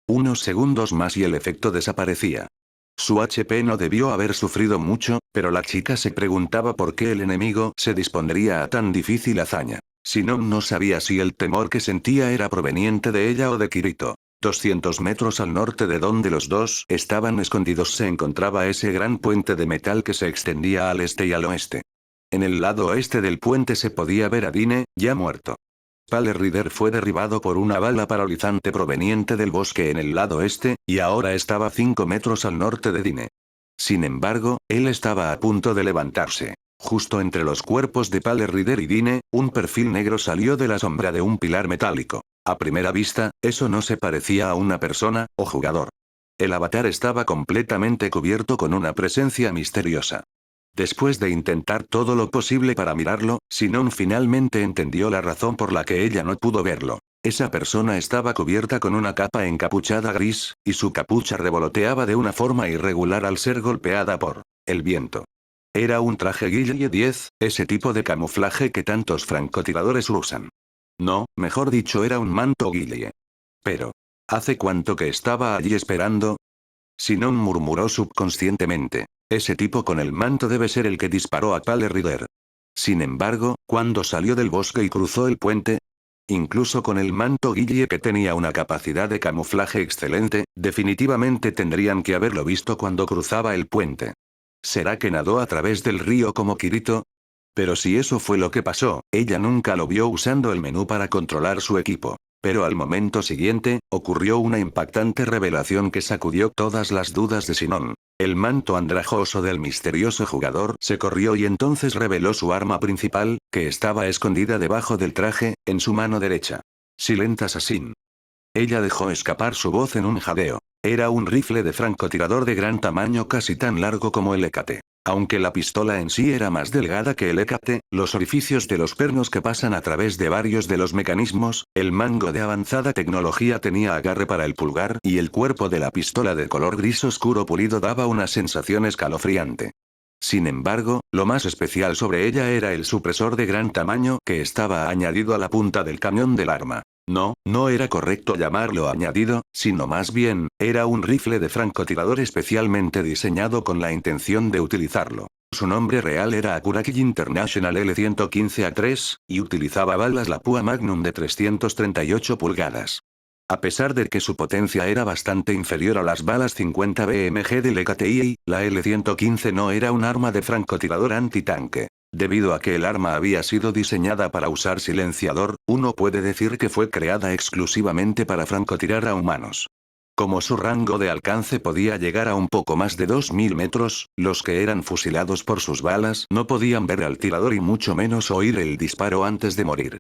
Unos segundos más y el efecto desaparecía. Su HP no debió haber sufrido mucho, pero la chica se preguntaba por qué el enemigo se dispondría a tan difícil hazaña. Sinon no sabía si el temor que sentía era proveniente de ella o de Kirito. 200 metros al norte de donde los dos estaban escondidos se encontraba ese gran puente de metal que se extendía al este y al oeste. En el lado oeste del puente se podía ver a Dine, ya muerto. Pale Rider fue derribado por una bala paralizante proveniente del bosque en el lado este, y ahora estaba 5 metros al norte de Dine. Sin embargo, él estaba a punto de levantarse. Justo entre los cuerpos de Pale Rider y Dine, un perfil negro salió de la sombra de un pilar metálico. A primera vista, eso no se parecía a una persona, o jugador. El avatar estaba completamente cubierto con una presencia misteriosa. Después de intentar todo lo posible para mirarlo, Sinon finalmente entendió la razón por la que ella no pudo verlo. Esa persona estaba cubierta con una capa encapuchada gris, y su capucha revoloteaba de una forma irregular al ser golpeada por el viento. Era un traje Guille 10, ese tipo de camuflaje que tantos francotiradores usan. No, mejor dicho era un manto Guille. Pero, ¿hace cuánto que estaba allí esperando? Sinon murmuró subconscientemente. Ese tipo con el manto debe ser el que disparó a Pale Rider. Sin embargo, cuando salió del bosque y cruzó el puente, incluso con el manto Guille que tenía una capacidad de camuflaje excelente, definitivamente tendrían que haberlo visto cuando cruzaba el puente. ¿Será que nadó a través del río como Kirito? Pero si eso fue lo que pasó, ella nunca lo vio usando el menú para controlar su equipo. Pero al momento siguiente, ocurrió una impactante revelación que sacudió todas las dudas de Sinon. El manto andrajoso del misterioso jugador se corrió y entonces reveló su arma principal, que estaba escondida debajo del traje, en su mano derecha. Silent Assassin. Ella dejó escapar su voz en un jadeo. Era un rifle de francotirador de gran tamaño casi tan largo como el Hécate. Aunque la pistola en sí era más delgada que el Hécate, los orificios de los pernos que pasan a través de varios de los mecanismos, el mango de avanzada tecnología tenía agarre para el pulgar y el cuerpo de la pistola de color gris oscuro pulido daba una sensación escalofriante. Sin embargo, lo más especial sobre ella era el supresor de gran tamaño que estaba añadido a la punta del cañón del arma. No, no era correcto llamarlo añadido, sino más bien, era un rifle de francotirador especialmente diseñado con la intención de utilizarlo. Su nombre real era Akuraki International L115A3, y utilizaba balas Lapua Magnum de 338 pulgadas. A pesar de que su potencia era bastante inferior a las balas 50 BMG del EKTI, la L115 no era un arma de francotirador antitanque. Debido a que el arma había sido diseñada para usar silenciador, uno puede decir que fue creada exclusivamente para francotirar a humanos. Como su rango de alcance podía llegar a un poco más de 2000 metros, los que eran fusilados por sus balas no podían ver al tirador y mucho menos oír el disparo antes de morir.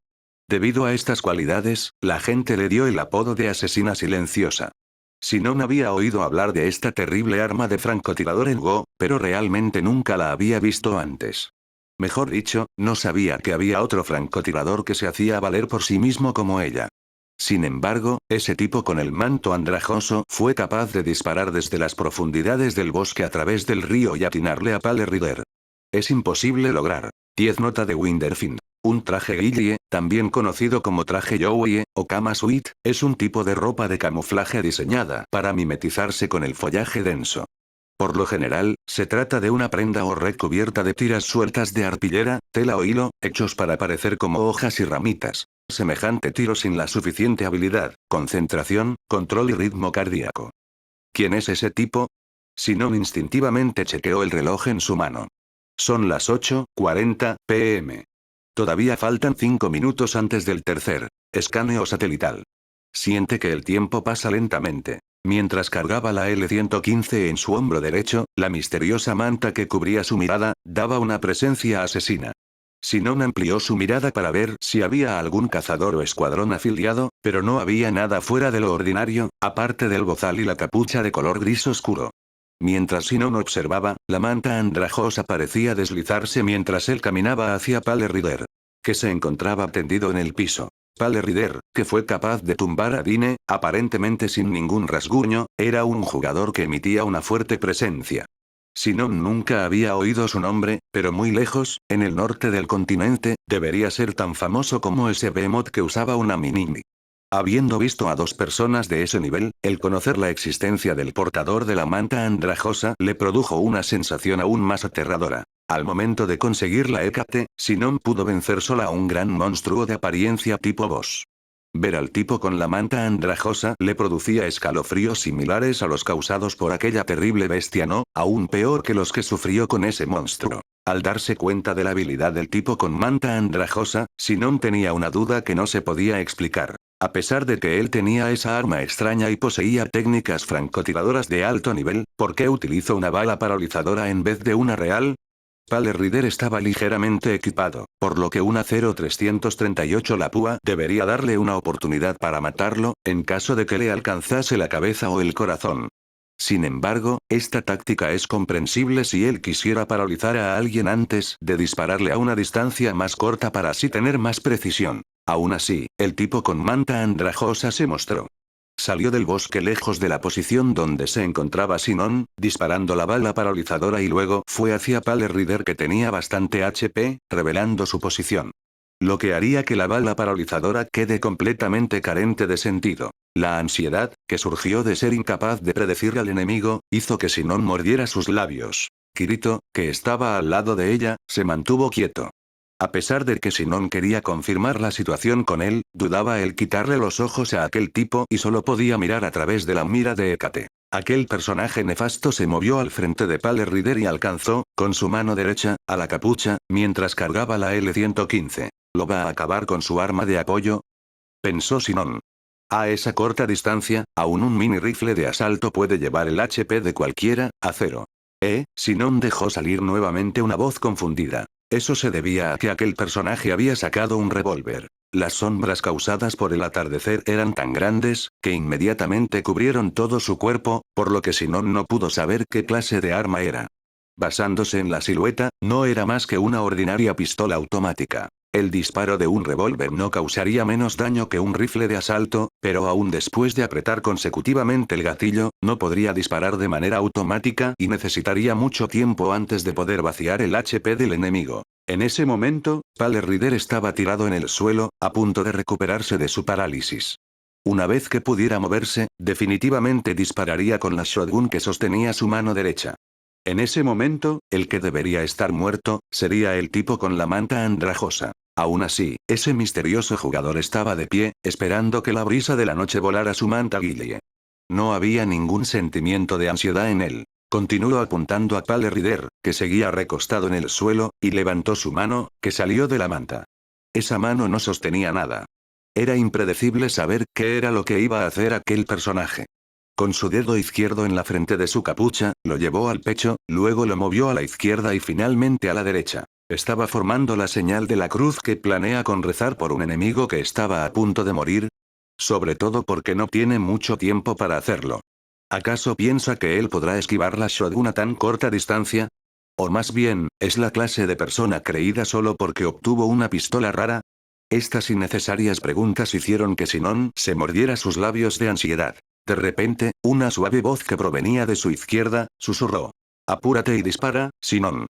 Debido a estas cualidades, la gente le dio el apodo de asesina silenciosa. Sinon había oído hablar de esta terrible arma de francotirador en Go, pero realmente nunca la había visto antes. Mejor dicho, no sabía que había otro francotirador que se hacía valer por sí mismo como ella. Sin embargo, ese tipo con el manto andrajoso fue capaz de disparar desde las profundidades del bosque a través del río y atinarle a Pale Rider. Es imposible lograr. 10 nota de Winterfin. Un traje guille, también conocido como traje Yowie, o Kama Suit, es un tipo de ropa de camuflaje diseñada para mimetizarse con el follaje denso. Por lo general, se trata de una prenda o red cubierta de tiras sueltas de arpillera, tela o hilo, hechos para parecer como hojas y ramitas. Semejante tiro sin la suficiente habilidad, concentración, control y ritmo cardíaco. ¿Quién es ese tipo? Sinon instintivamente chequeó el reloj en su mano. Son las 8:40 p.m. Todavía faltan 5 minutos antes del tercer escaneo satelital. Siente que el tiempo pasa lentamente. Mientras cargaba la L-115 en su hombro derecho, la misteriosa manta que cubría su mirada, daba una presencia asesina. Sinon amplió su mirada para ver si había algún cazador o escuadrón afiliado, pero no había nada fuera de lo ordinario, aparte del bozal y la capucha de color gris oscuro. Mientras Sinon observaba, la manta andrajosa parecía deslizarse mientras él caminaba hacia Pale Rider, que se encontraba tendido en el piso. Pale Rider, que fue capaz de tumbar a Dine, aparentemente sin ningún rasguño, era un jugador que emitía una fuerte presencia. Sinon nunca había oído su nombre, pero muy lejos, en el norte del continente, debería ser tan famoso como ese behemoth que usaba una mini. Habiendo visto a 2 personas de ese nivel, el conocer la existencia del portador de la manta andrajosa le produjo una sensación aún más aterradora. Al momento de conseguir la Hécate, Sinon pudo vencer sola a un gran monstruo de apariencia tipo boss. Ver al tipo con la manta andrajosa le producía escalofríos similares a los causados por aquella terrible bestia, no, aún peor que los que sufrió con ese monstruo. Al darse cuenta de la habilidad del tipo con manta andrajosa, Sinon tenía una duda que no se podía explicar. A pesar de que él tenía esa arma extraña y poseía técnicas francotiradoras de alto nivel, ¿por qué utilizó una bala paralizadora en vez de una real? Pale Rider estaba ligeramente equipado, por lo que una 0338 Lapua debería darle una oportunidad para matarlo, en caso de que le alcanzase la cabeza o el corazón. Sin embargo, esta táctica es comprensible si él quisiera paralizar a alguien antes de dispararle a una distancia más corta para así tener más precisión. Aún así, el tipo con manta andrajosa se mostró. Salió del bosque lejos de la posición donde se encontraba Sinon, disparando la bala paralizadora y luego fue hacia Pale Rider que tenía bastante HP, revelando su posición. Lo que haría que la bala paralizadora quede completamente carente de sentido. La ansiedad, que surgió de ser incapaz de predecir al enemigo, hizo que Sinon mordiera sus labios. Kirito, que estaba al lado de ella, se mantuvo quieto. A pesar de que Sinon quería confirmar la situación con él, dudaba el quitarle los ojos a aquel tipo y solo podía mirar a través de la mira de Hécate. Aquel personaje nefasto se movió al frente de Pale Rider y alcanzó, con su mano derecha, a la capucha, mientras cargaba la L-115. ¿Lo va a acabar con su arma de apoyo?, pensó Sinon. A esa corta distancia, aún un mini rifle de asalto puede llevar el HP de cualquiera, a cero. Sinon dejó salir nuevamente una voz confundida. Eso se debía a que aquel personaje había sacado un revólver. Las sombras causadas por el atardecer eran tan grandes, que inmediatamente cubrieron todo su cuerpo, por lo que Sinon no pudo saber qué clase de arma era. Basándose en la silueta, no era más que una ordinaria pistola automática. El disparo de un revólver no causaría menos daño que un rifle de asalto, pero aún después de apretar consecutivamente el gatillo, no podría disparar de manera automática y necesitaría mucho tiempo antes de poder vaciar el HP del enemigo. En ese momento, Pale Rider estaba tirado en el suelo, a punto de recuperarse de su parálisis. Una vez que pudiera moverse, definitivamente dispararía con la shotgun que sostenía su mano derecha. En ese momento, el que debería estar muerto, sería el tipo con la manta andrajosa. Aún así, ese misterioso jugador estaba de pie, esperando que la brisa de la noche volara su manta guille. No había ningún sentimiento de ansiedad en él. Continuó apuntando a Pale Rider, que seguía recostado en el suelo, y levantó su mano, que salió de la manta. Esa mano no sostenía nada. Era impredecible saber qué era lo que iba a hacer aquel personaje. Con su dedo izquierdo en la frente de su capucha, lo llevó al pecho, luego lo movió a la izquierda y finalmente a la derecha. ¿Estaba formando la señal de la cruz que planea con rezar por un enemigo que estaba a punto de morir? Sobre todo porque no tiene mucho tiempo para hacerlo. ¿Acaso piensa que él podrá esquivar la shotgun a tan corta distancia? O más bien, ¿es la clase de persona creída solo porque obtuvo una pistola rara? Estas innecesarias preguntas hicieron que Sinon se mordiera sus labios de ansiedad. De repente, una suave voz que provenía de su izquierda, susurró. Apúrate y dispara, Sinon.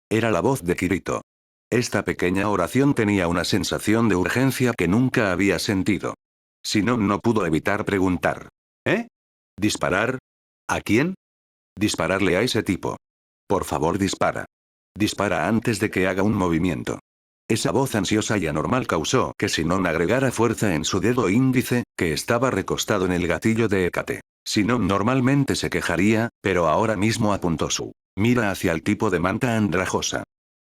Era la voz de Kirito. Esta pequeña oración tenía una sensación de urgencia que nunca había sentido. Sinon no pudo evitar preguntar. ¿Eh? ¿Disparar? ¿A quién? Dispararle a ese tipo. Por favor, dispara. Dispara antes de que haga un movimiento. Esa voz ansiosa y anormal causó que Sinon agregara fuerza en su dedo índice, que estaba recostado en el gatillo de Hécate. Sinon normalmente se quejaría, pero ahora mismo apuntó su mira hacia el tipo de manta andrajosa.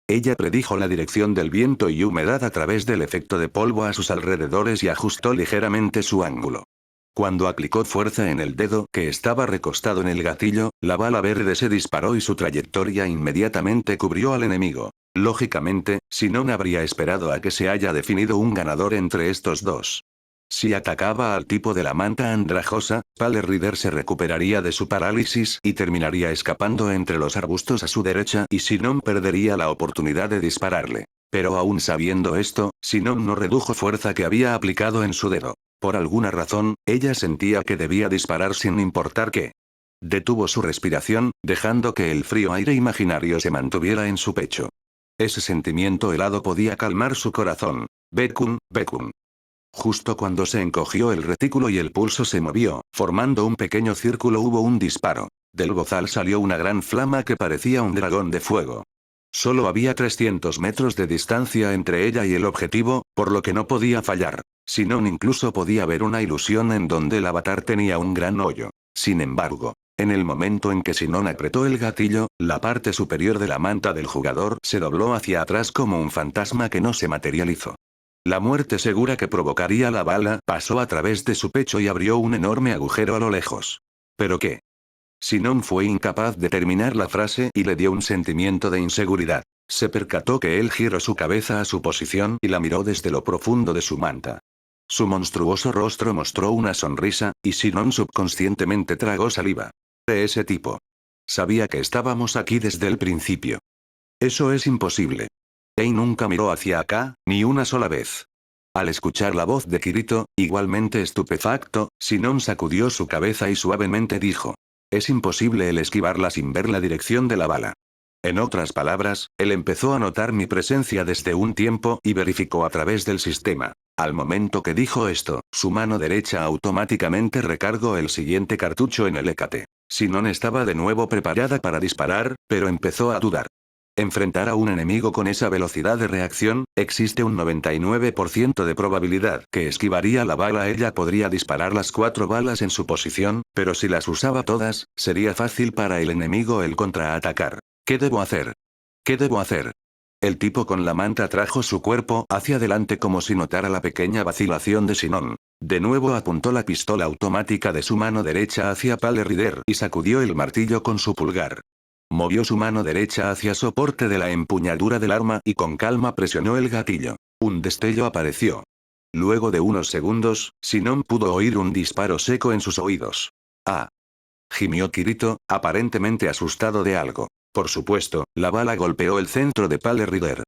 Ella predijo la dirección del viento y humedad a través del efecto de polvo a sus alrededores y ajustó ligeramente su ángulo. Cuando aplicó fuerza en el dedo que estaba recostado en el gatillo, la bala verde se disparó y su trayectoria inmediatamente cubrió al enemigo. Lógicamente, Sinon habría esperado a que se haya definido un ganador entre estos dos. Si atacaba al tipo de la manta andrajosa, Pale Rider se recuperaría de su parálisis y terminaría escapando entre los arbustos a su derecha y Sinon perdería la oportunidad de dispararle. Pero aún sabiendo esto, Sinon no redujo fuerza que había aplicado en su dedo. Por alguna razón, ella sentía que debía disparar sin importar qué. Detuvo su respiración, dejando que el frío aire imaginario se mantuviera en su pecho. Ese sentimiento helado podía calmar su corazón. Bekun, Bekun. Justo cuando se encogió el retículo y el pulso se movió, formando un pequeño círculo, hubo un disparo. Del bozal salió una gran flama que parecía un dragón de fuego. Solo había 300 metros de distancia entre ella y el objetivo, por lo que no podía fallar. Sinon incluso podía ver una ilusión en donde el avatar tenía un gran hoyo. Sin embargo, en el momento en que Sinon apretó el gatillo, la parte superior de la manta del jugador se dobló hacia atrás como un fantasma que no se materializó. La muerte segura que provocaría la bala pasó a través de su pecho y abrió un enorme agujero a lo lejos. ¿Pero qué? Sinon fue incapaz de terminar la frase y le dio un sentimiento de inseguridad. Se percató que él giró su cabeza a su posición y la miró desde lo profundo de su manta. Su monstruoso rostro mostró una sonrisa, y Sinon subconscientemente tragó saliva. De ese tipo. Sabía que estábamos aquí desde el principio. Eso es imposible. Ei nunca miró hacia acá, ni una sola vez. Al escuchar la voz de Kirito, igualmente estupefacto, Sinon sacudió su cabeza y suavemente dijo. Es imposible el esquivarla sin ver la dirección de la bala. En otras palabras, él empezó a notar mi presencia desde un tiempo y verificó a través del sistema. Al momento que dijo esto, su mano derecha automáticamente recargó el siguiente cartucho en el Hécate. Sinon estaba de nuevo preparada para disparar, pero empezó a dudar. Enfrentar a un enemigo con esa velocidad de reacción, existe un 99% de probabilidad que esquivaría la bala. Ella podría disparar las 4 balas en su posición, pero si las usaba todas, sería fácil para el enemigo el contraatacar. ¿Qué debo hacer? ¿Qué debo hacer? El tipo con la manta trajo su cuerpo hacia adelante como si notara la pequeña vacilación de Sinon. De nuevo apuntó la pistola automática de su mano derecha hacia Pale Rider y sacudió el martillo con su pulgar. Movió su mano derecha hacia soporte de la empuñadura del arma y con calma presionó el gatillo. Un destello apareció. Luego de unos segundos, Sinon pudo oír un disparo seco en sus oídos. ¡Ah! Gimió Kirito, aparentemente asustado de algo. Por supuesto, la bala golpeó el centro de Pale Rider.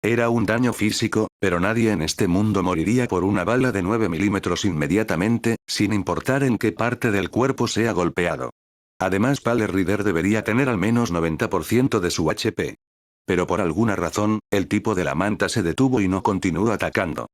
Era un daño físico, pero nadie en este mundo moriría por una bala de 9 milímetros inmediatamente, sin importar en qué parte del cuerpo sea golpeado. Además, Pale Rider debería tener al menos 90% de su HP. Pero por alguna razón, el tipo de la manta se detuvo y no continuó atacando.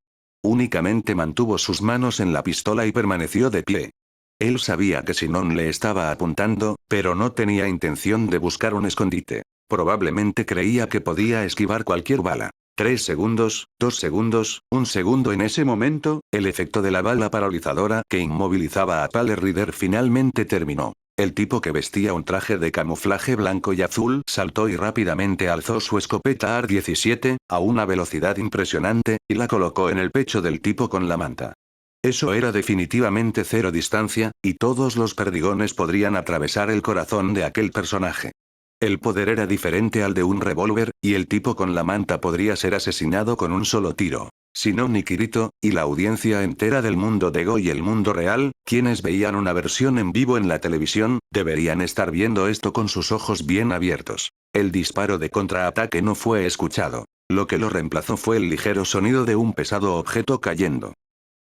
Únicamente mantuvo sus manos en la pistola y permaneció de pie. Él sabía que Sinon le estaba apuntando, pero no tenía intención de buscar un escondite. Probablemente creía que podía esquivar cualquier bala. 3 segundos, 2 segundos, 1 segundo. En ese momento, el efecto de la bala paralizadora que inmovilizaba a Pale Rider finalmente terminó. El tipo que vestía un traje de camuflaje blanco y azul saltó y rápidamente alzó su escopeta AR-17, a una velocidad impresionante, y la colocó en el pecho del tipo con la manta. Eso era definitivamente cero distancia, y todos los perdigones podrían atravesar el corazón de aquel personaje. El poder era diferente al de un revólver, y el tipo con la manta podría ser asesinado con un solo tiro. Sinon y Kirito, y la audiencia entera del mundo de Go y el mundo real, quienes veían una versión en vivo en la televisión, deberían estar viendo esto con sus ojos bien abiertos. El disparo de contraataque no fue escuchado. Lo que lo reemplazó fue el ligero sonido de un pesado objeto cayendo.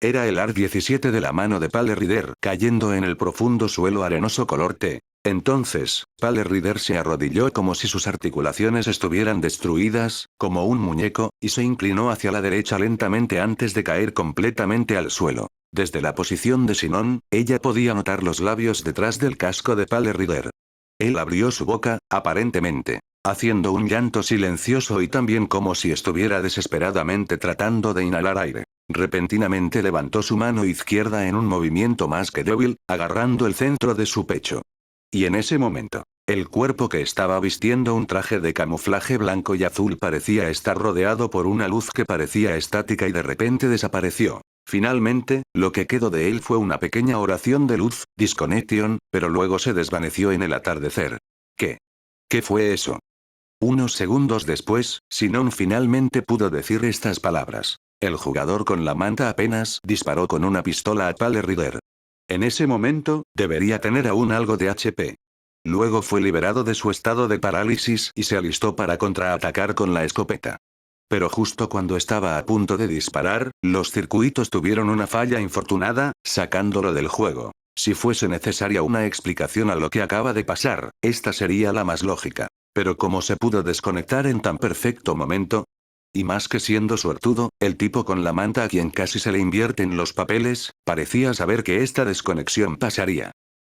Era el AR-17 de la mano de Pale Rider cayendo en el profundo suelo arenoso color té. Entonces, Pale Rider se arrodilló como si sus articulaciones estuvieran destruidas, como un muñeco, y se inclinó hacia la derecha lentamente antes de caer completamente al suelo. Desde la posición de Sinon, ella podía notar los labios detrás del casco de Pale Rider. Él abrió su boca, aparentemente, haciendo un llanto silencioso y también como si estuviera desesperadamente tratando de inhalar aire. Repentinamente levantó su mano izquierda en un movimiento más que débil, agarrando el centro de su pecho. Y en ese momento, el cuerpo que estaba vistiendo un traje de camuflaje blanco y azul parecía estar rodeado por una luz que parecía estática y de repente desapareció. Finalmente, lo que quedó de él fue una pequeña oración de luz, disconnection, pero luego se desvaneció en el atardecer. ¿Qué? ¿Qué fue eso? Unos segundos después, Sinon finalmente pudo decir estas palabras. El jugador con la manta apenas disparó con una pistola a Pale Rider. En ese momento, debería tener aún algo de HP. Luego fue liberado de su estado de parálisis y se alistó para contraatacar con la escopeta. Pero justo cuando estaba a punto de disparar, los circuitos tuvieron una falla infortunada, sacándolo del juego. Si fuese necesaria una explicación a lo que acaba de pasar, esta sería la más lógica. Pero ¿cómo se pudo desconectar en tan perfecto momento? Y más que siendo suertudo, el tipo con la manta a quien casi se le invierten los papeles, parecía saber que esta desconexión pasaría.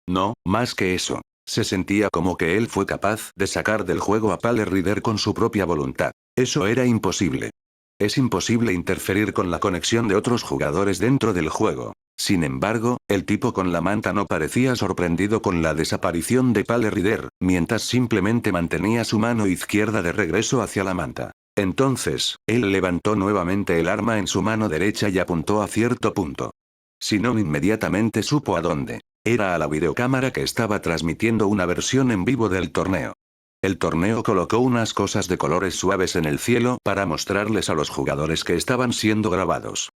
No, más que eso. Se sentía como que él fue capaz de sacar del juego a Pale Rider con su propia voluntad. Eso era imposible. Es imposible interferir con la conexión de otros jugadores dentro del juego. Sin embargo, el tipo con la manta no parecía sorprendido con la desaparición de Pale Rider, mientras simplemente mantenía su mano izquierda de regreso hacia la manta. Entonces, él levantó nuevamente el arma en su mano derecha y apuntó a cierto punto. Sinon inmediatamente supo a dónde. Era a la videocámara que estaba transmitiendo una versión en vivo del torneo. El torneo colocó unas cosas de colores suaves en el cielo para mostrarles a los jugadores que estaban siendo grabados.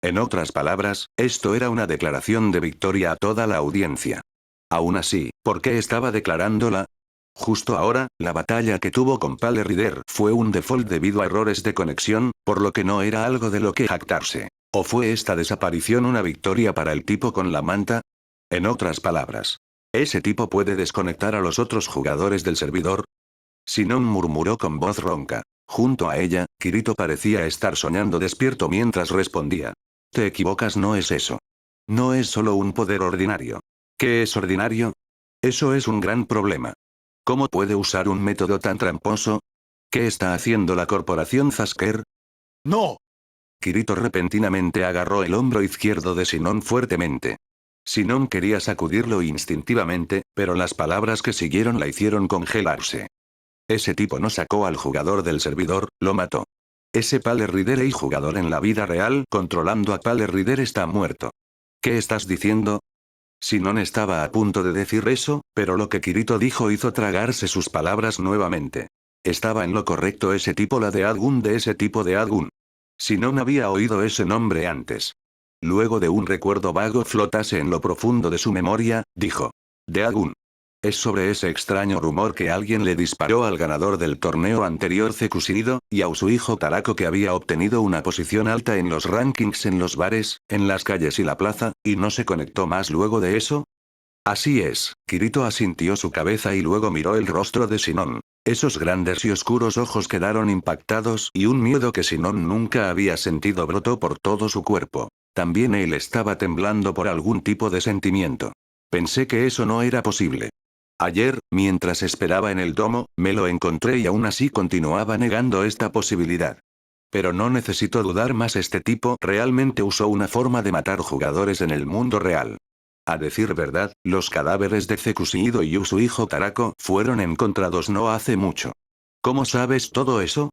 En otras palabras, esto era una declaración de victoria a toda la audiencia. Aún así, ¿por qué estaba declarándola? Justo ahora, la batalla que tuvo con Pale Rider fue un default debido a errores de conexión, por lo que no era algo de lo que jactarse. ¿O fue esta desaparición una victoria para el tipo con la manta? En otras palabras, ¿ese tipo puede desconectar a los otros jugadores del servidor? Sinon murmuró con voz ronca. Junto a ella, Kirito parecía estar soñando despierto mientras respondía. Te equivocas, no es eso. No es solo un poder ordinario. ¿Qué es ordinario? Eso es un gran problema. ¿Cómo puede usar un método tan tramposo? ¿Qué está haciendo la corporación Zasker? ¡No! Kirito repentinamente agarró el hombro izquierdo de Sinon fuertemente. Sinon quería sacudirlo instintivamente, pero las palabras que siguieron la hicieron congelarse. Ese tipo no sacó al jugador del servidor, lo mató. Ese Pale Rider y jugador en la vida real controlando a Pale Rider está muerto. ¿Qué estás diciendo? Sinon estaba a punto de decir eso, pero lo que Kirito dijo hizo tragarse sus palabras nuevamente. Estaba en lo correcto ese tipo, la de Adgun, de ese tipo de Adgun. Sinon había oído ese nombre antes. Luego de un recuerdo vago flotase en lo profundo de su memoria, dijo. De Adgun. Es sobre ese extraño rumor que alguien le disparó al ganador del torneo anterior Zekushiro, y a su hijo Tarako que había obtenido una posición alta en los rankings en los bares, en las calles y la plaza, y no se conectó más luego de eso. Así es, Kirito asintió su cabeza y luego miró el rostro de Shinon. Esos grandes y oscuros ojos quedaron impactados y un miedo que Shinon nunca había sentido brotó por todo su cuerpo. También él estaba temblando por algún tipo de sentimiento. Pensé que eso no era posible. Ayer, mientras esperaba en el domo, me lo encontré y aún así continuaba negando esta posibilidad. Pero no necesito dudar más, este tipo realmente usó una forma de matar jugadores en el mundo real. A decir verdad, los cadáveres de Zekushiro y su hijo Tarako fueron encontrados no hace mucho. ¿Cómo sabes todo eso?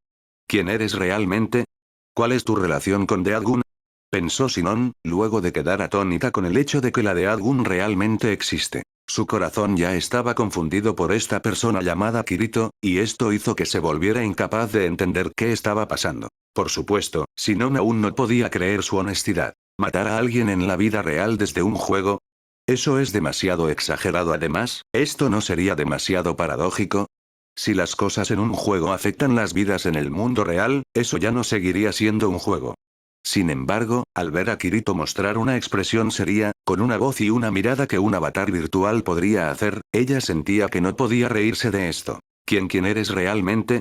¿Quién eres realmente? ¿Cuál es tu relación con Deadgun? Pensó Shinon, luego de quedar atónita con el hecho de que la Deadgun realmente existe. Su corazón ya estaba confundido por esta persona llamada Kirito, y esto hizo que se volviera incapaz de entender qué estaba pasando. Por supuesto, Shinon aún no podía creer su honestidad. ¿Matar a alguien en la vida real desde un juego? Eso es demasiado exagerado. Además, ¿esto no sería demasiado paradójico? Si las cosas en un juego afectan las vidas en el mundo real, eso ya no seguiría siendo un juego. Sin embargo, al ver a Kirito mostrar una expresión seria, con una voz y una mirada que un avatar virtual podría hacer, ella sentía que no podía reírse de esto. ¿Quién eres realmente?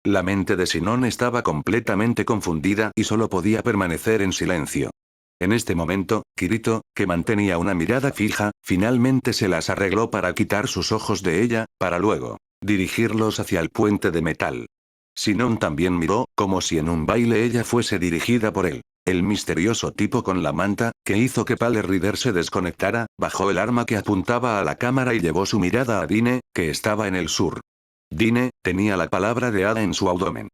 La mente de Shinon estaba completamente confundida y solo podía permanecer en silencio. En este momento, Kirito, que mantenía una mirada fija, finalmente se las arregló para quitar sus ojos de ella, para luego dirigirlos hacia el puente de metal. Shinon también miró, como si en un baile ella fuese dirigida por él. El misterioso tipo con la manta, que hizo que Pale Rider se desconectara, bajó el arma que apuntaba a la cámara y llevó su mirada a Dine, que estaba en el sur. Dine, tenía la palabra de Ada en su abdomen.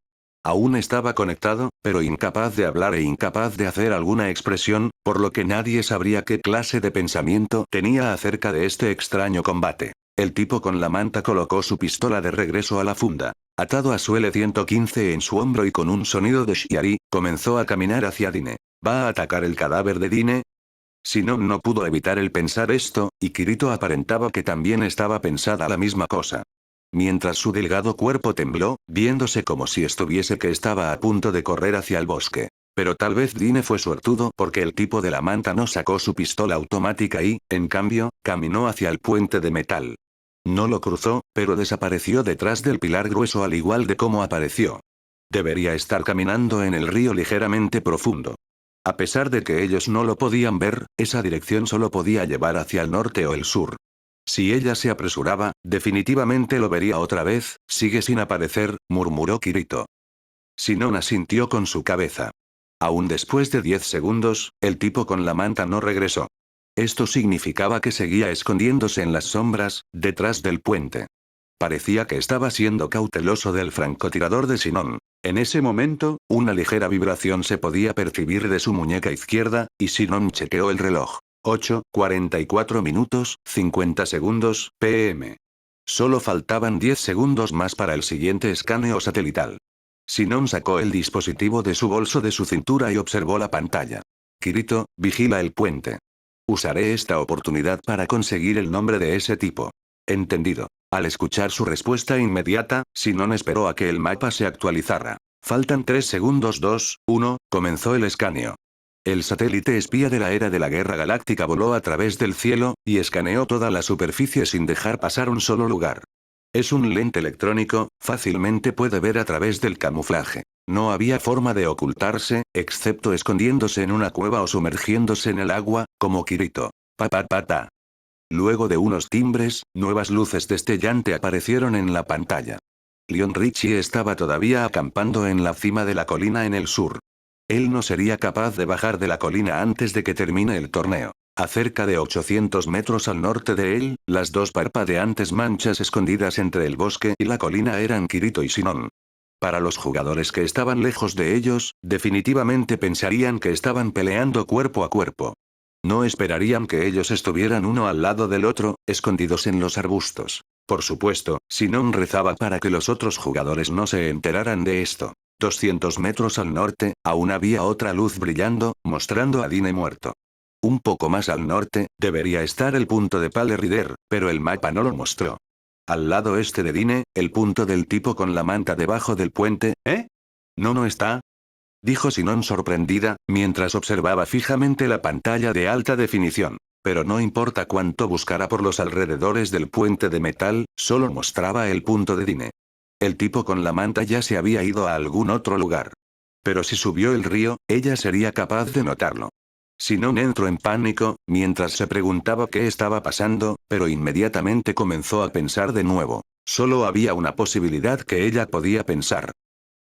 Aún estaba conectado, pero incapaz de hablar e incapaz de hacer alguna expresión, por lo que nadie sabría qué clase de pensamiento tenía acerca de este extraño combate. El tipo con la manta colocó su pistola de regreso a la funda. Atado a su L-115 en su hombro y con un sonido de Shiari, comenzó a caminar hacia Dine. ¿Va a atacar el cadáver de Dine? Shinon no pudo evitar el pensar esto, y Kirito aparentaba que también estaba pensada la misma cosa. Mientras su delgado cuerpo tembló, viéndose como si estuviese que estaba a punto de correr hacia el bosque. Pero tal vez Dine fue suertudo porque el tipo de la manta no sacó su pistola automática y, en cambio, caminó hacia el puente de metal. No lo cruzó, pero desapareció detrás del pilar grueso al igual de cómo apareció. Debería estar caminando en el río ligeramente profundo. A pesar de que ellos no lo podían ver, esa dirección solo podía llevar hacia el norte o el sur. Si ella se apresuraba, definitivamente lo vería otra vez. Sigue sin aparecer, murmuró Kirito. Shinon asintió con su cabeza. Aún después de 10 segundos, el tipo con la manta no regresó. Esto significaba que seguía escondiéndose en las sombras, detrás del puente. Parecía que estaba siendo cauteloso del francotirador de Shinon. En ese momento, una ligera vibración se podía percibir de su muñeca izquierda, y Shinon chequeó el reloj. 8:44 minutos, 50 segundos, PM. Solo faltaban 10 segundos más para el siguiente escaneo satelital. Shinon sacó el dispositivo de su bolso de su cintura y observó la pantalla. Kirito, vigila el puente. Usaré esta oportunidad para conseguir el nombre de ese tipo. Entendido. Al escuchar su respuesta inmediata, Shinon esperó a que el mapa se actualizara. Faltan 3 segundos. 2, 1, comenzó el escaneo. El satélite espía de la era de la Guerra Galáctica voló a través del cielo, y escaneó toda la superficie sin dejar pasar un solo lugar. Es un lente electrónico, fácilmente puede ver a través del camuflaje. No había forma de ocultarse, excepto escondiéndose en una cueva o sumergiéndose en el agua, como Kirito. Pa. Luego de unos timbres, nuevas luces destellante aparecieron en la pantalla. Leon Richie estaba todavía acampando en la cima de la colina en el sur. Él no sería capaz de bajar de la colina antes de que termine el torneo. A cerca de 800 metros al norte de él, las dos parpadeantes manchas escondidas entre el bosque y la colina eran Kirito y Shinon. Para los jugadores que estaban lejos de ellos, definitivamente pensarían que estaban peleando cuerpo a cuerpo. No esperarían que ellos estuvieran uno al lado del otro, escondidos en los arbustos. Por supuesto, Shinon rezaba para que los otros jugadores no se enteraran de esto. 200 metros al norte, aún había otra luz brillando, mostrando a Dine muerto. Un poco más al norte, debería estar el punto de Pale Rider, pero el mapa no lo mostró. Al lado este de Dine, el punto del tipo con la manta debajo del puente, ¿eh? No está, dijo Sinon sorprendida, mientras observaba fijamente la pantalla de alta definición. Pero no importa cuánto buscara por los alrededores del puente de metal, solo mostraba el punto de Dine. El tipo con la manta ya se había ido a algún otro lugar. Pero si subió el río, ella sería capaz de notarlo. Sinon entró en pánico, mientras se preguntaba qué estaba pasando, pero inmediatamente comenzó a pensar de nuevo. Solo había una posibilidad que ella podía pensar.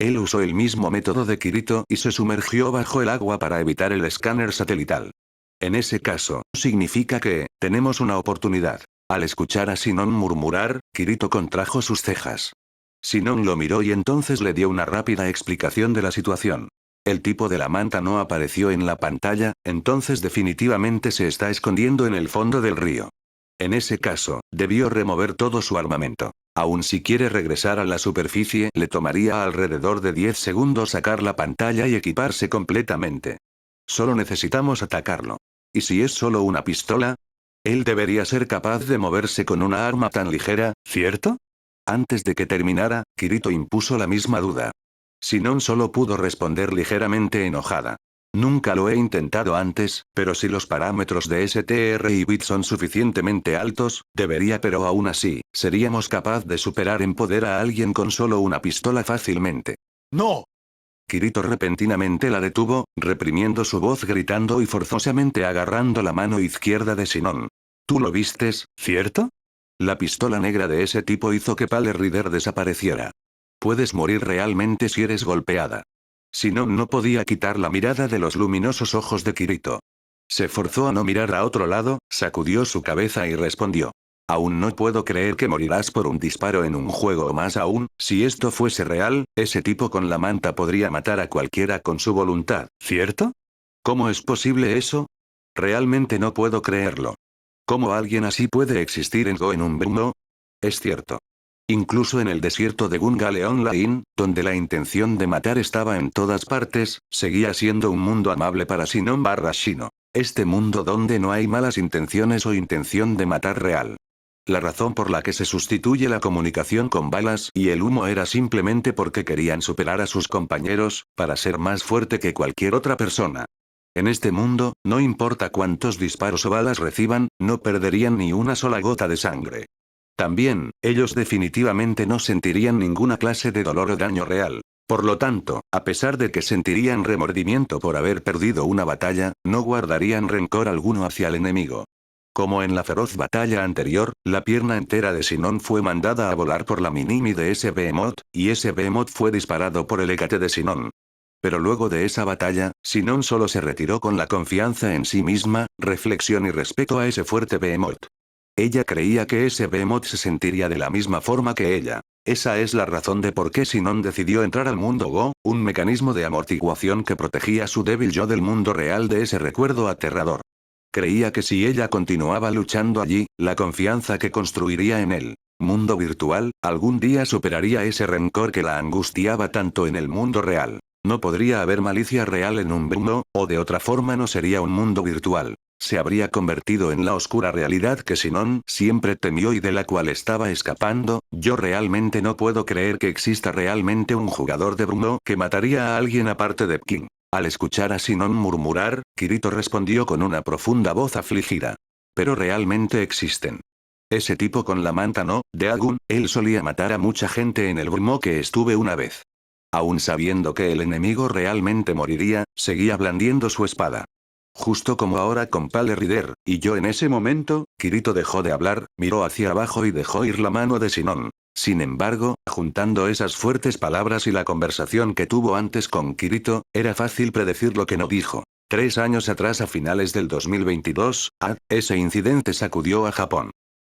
Él usó el mismo método de Kirito y se sumergió bajo el agua para evitar el escáner satelital. En ese caso, significa que, tenemos una oportunidad. Al escuchar a Sinon murmurar, Kirito contrajo sus cejas. Sinon lo miró y entonces le dio una rápida explicación de la situación. El tipo de la manta no apareció en la pantalla, entonces definitivamente se está escondiendo en el fondo del río. En ese caso, debió remover todo su armamento. Aun si quiere regresar a la superficie, le tomaría alrededor de 10 segundos sacar la pantalla y equiparse completamente. Solo necesitamos atacarlo. ¿Y si es solo una pistola? Él debería ser capaz de moverse con una arma tan ligera, ¿cierto? Antes de que terminara, Kirito impuso la misma duda. Sinon solo pudo responder ligeramente enojada. Nunca lo he intentado antes, pero si los parámetros de STR y bit son suficientemente altos, debería, pero aún así, seríamos capaz de superar en poder a alguien con solo una pistola fácilmente. ¡No! Kirito repentinamente la detuvo, reprimiendo su voz gritando y forzosamente agarrando la mano izquierda de Sinon. ¿Tú lo vistes, cierto? La pistola negra de ese tipo hizo que Pale Rider desapareciera. Puedes morir realmente si eres golpeada. Sinon no podía quitar la mirada de los luminosos ojos de Kirito. Se forzó a no mirar a otro lado, sacudió su cabeza y respondió. Aún no puedo creer que morirás por un disparo en un juego o más aún, si esto fuese real, ese tipo con la manta podría matar a cualquiera con su voluntad, ¿cierto? ¿Cómo es posible eso? Realmente no puedo creerlo. ¿Cómo alguien así puede existir en Go en un mundo? Es cierto. Incluso en el desierto de Gungale Online, donde la intención de matar estaba en todas partes, seguía siendo un mundo amable para Sinon barra Shino. Este mundo donde no hay malas intenciones o intención de matar real. La razón por la que se sustituye la comunicación con balas y el humo era simplemente porque querían superar a sus compañeros, para ser más fuerte que cualquier otra persona. En este mundo, no importa cuántos disparos o balas reciban, no perderían ni una sola gota de sangre. También, ellos definitivamente no sentirían ninguna clase de dolor o daño real. Por lo tanto, a pesar de que sentirían remordimiento por haber perdido una batalla, no guardarían rencor alguno hacia el enemigo. Como en la feroz batalla anterior, la pierna entera de Sinon fue mandada a volar por la minimi de ese Behemoth, y ese Behemoth fue disparado por el Hécate de Sinon. Pero luego de esa batalla, Sinon solo se retiró con la confianza en sí misma, reflexión y respeto a ese fuerte Behemoth. Ella creía que ese Behemoth se sentiría de la misma forma que ella. Esa es la razón de por qué Sinon decidió entrar al mundo Go, un mecanismo de amortiguación que protegía a su débil yo del mundo real de ese recuerdo aterrador. Creía que si ella continuaba luchando allí, la confianza que construiría en el mundo virtual, algún día superaría ese rencor que la angustiaba tanto en el mundo real. No podría haber malicia real en un mundo, o de otra forma no sería un mundo virtual. Se habría convertido en la oscura realidad que Sinon siempre temió y de la cual estaba escapando. Yo realmente no puedo creer que exista realmente un jugador de Bruno que mataría a alguien aparte de King. Al escuchar a Sinon murmurar, Kirito respondió con una profunda voz afligida. Pero realmente existen. Ese tipo con la manta no, Deagun, él solía matar a mucha gente en el Bruno que estuve una vez. Aún sabiendo que el enemigo realmente moriría, seguía blandiendo su espada. Justo como ahora con Pale Rider, y yo en ese momento, Kirito dejó de hablar, miró hacia abajo y dejó ir la mano de Sinon. Sin embargo, juntando esas fuertes palabras y la conversación que tuvo antes con Kirito, era fácil predecir lo que no dijo. 3 años atrás a finales del 2022, ese incidente sacudió a Japón.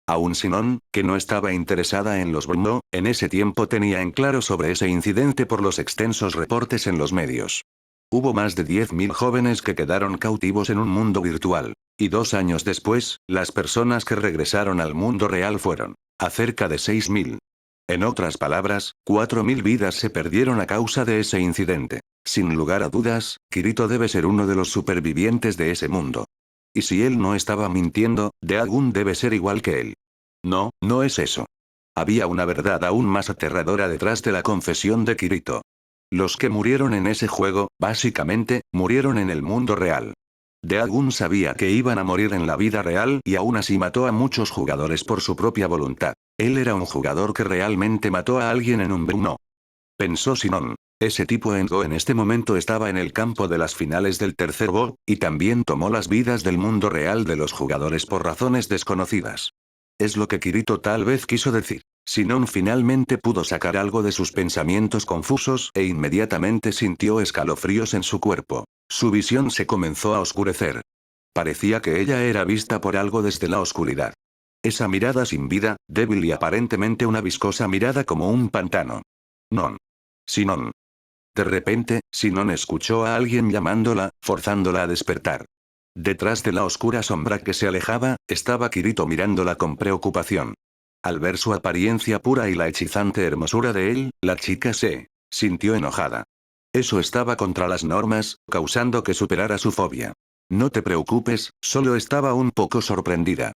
Aún Sinon, que no estaba interesada en los Bruno, en ese tiempo tenía en claro sobre ese incidente por los extensos reportes en los medios. Hubo más de 10.000 jóvenes que quedaron cautivos en un mundo virtual. Y 2 años después, las personas que regresaron al mundo real fueron acerca de 6.000. En otras palabras, 4.000 vidas se perdieron a causa de ese incidente. Sin lugar a dudas, Kirito debe ser uno de los supervivientes de ese mundo. Y si él no estaba mintiendo, Daegun debe ser igual que él. No, no es eso. Había una verdad aún más aterradora detrás de la confesión de Kirito. Los que murieron en ese juego, básicamente, murieron en el mundo real. Daegun sabía que iban a morir en la vida real y aún así mató a muchos jugadores por su propia voluntad. Él era un jugador que realmente mató a alguien en un Bruno. Pensó Sinon. Ese tipo en Go en este momento estaba en el campo de las finales del tercer Bo, y también tomó las vidas del mundo real de los jugadores por razones desconocidas. Es lo que Kirito tal vez quiso decir. Sinon finalmente pudo sacar algo de sus pensamientos confusos e inmediatamente sintió escalofríos en su cuerpo. Su visión se comenzó a oscurecer. Parecía que ella era vista por algo desde la oscuridad. Esa mirada sin vida, débil y aparentemente una viscosa mirada como un pantano. Non. Sinon. De repente, Sinon escuchó a alguien llamándola, forzándola a despertar. Detrás de la oscura sombra que se alejaba, estaba Kirito mirándola con preocupación. Al ver su apariencia pura y la hechizante hermosura de él, la chica se sintió enojada. Eso estaba contra las normas, causando que superara su fobia. No te preocupes, solo estaba un poco sorprendida.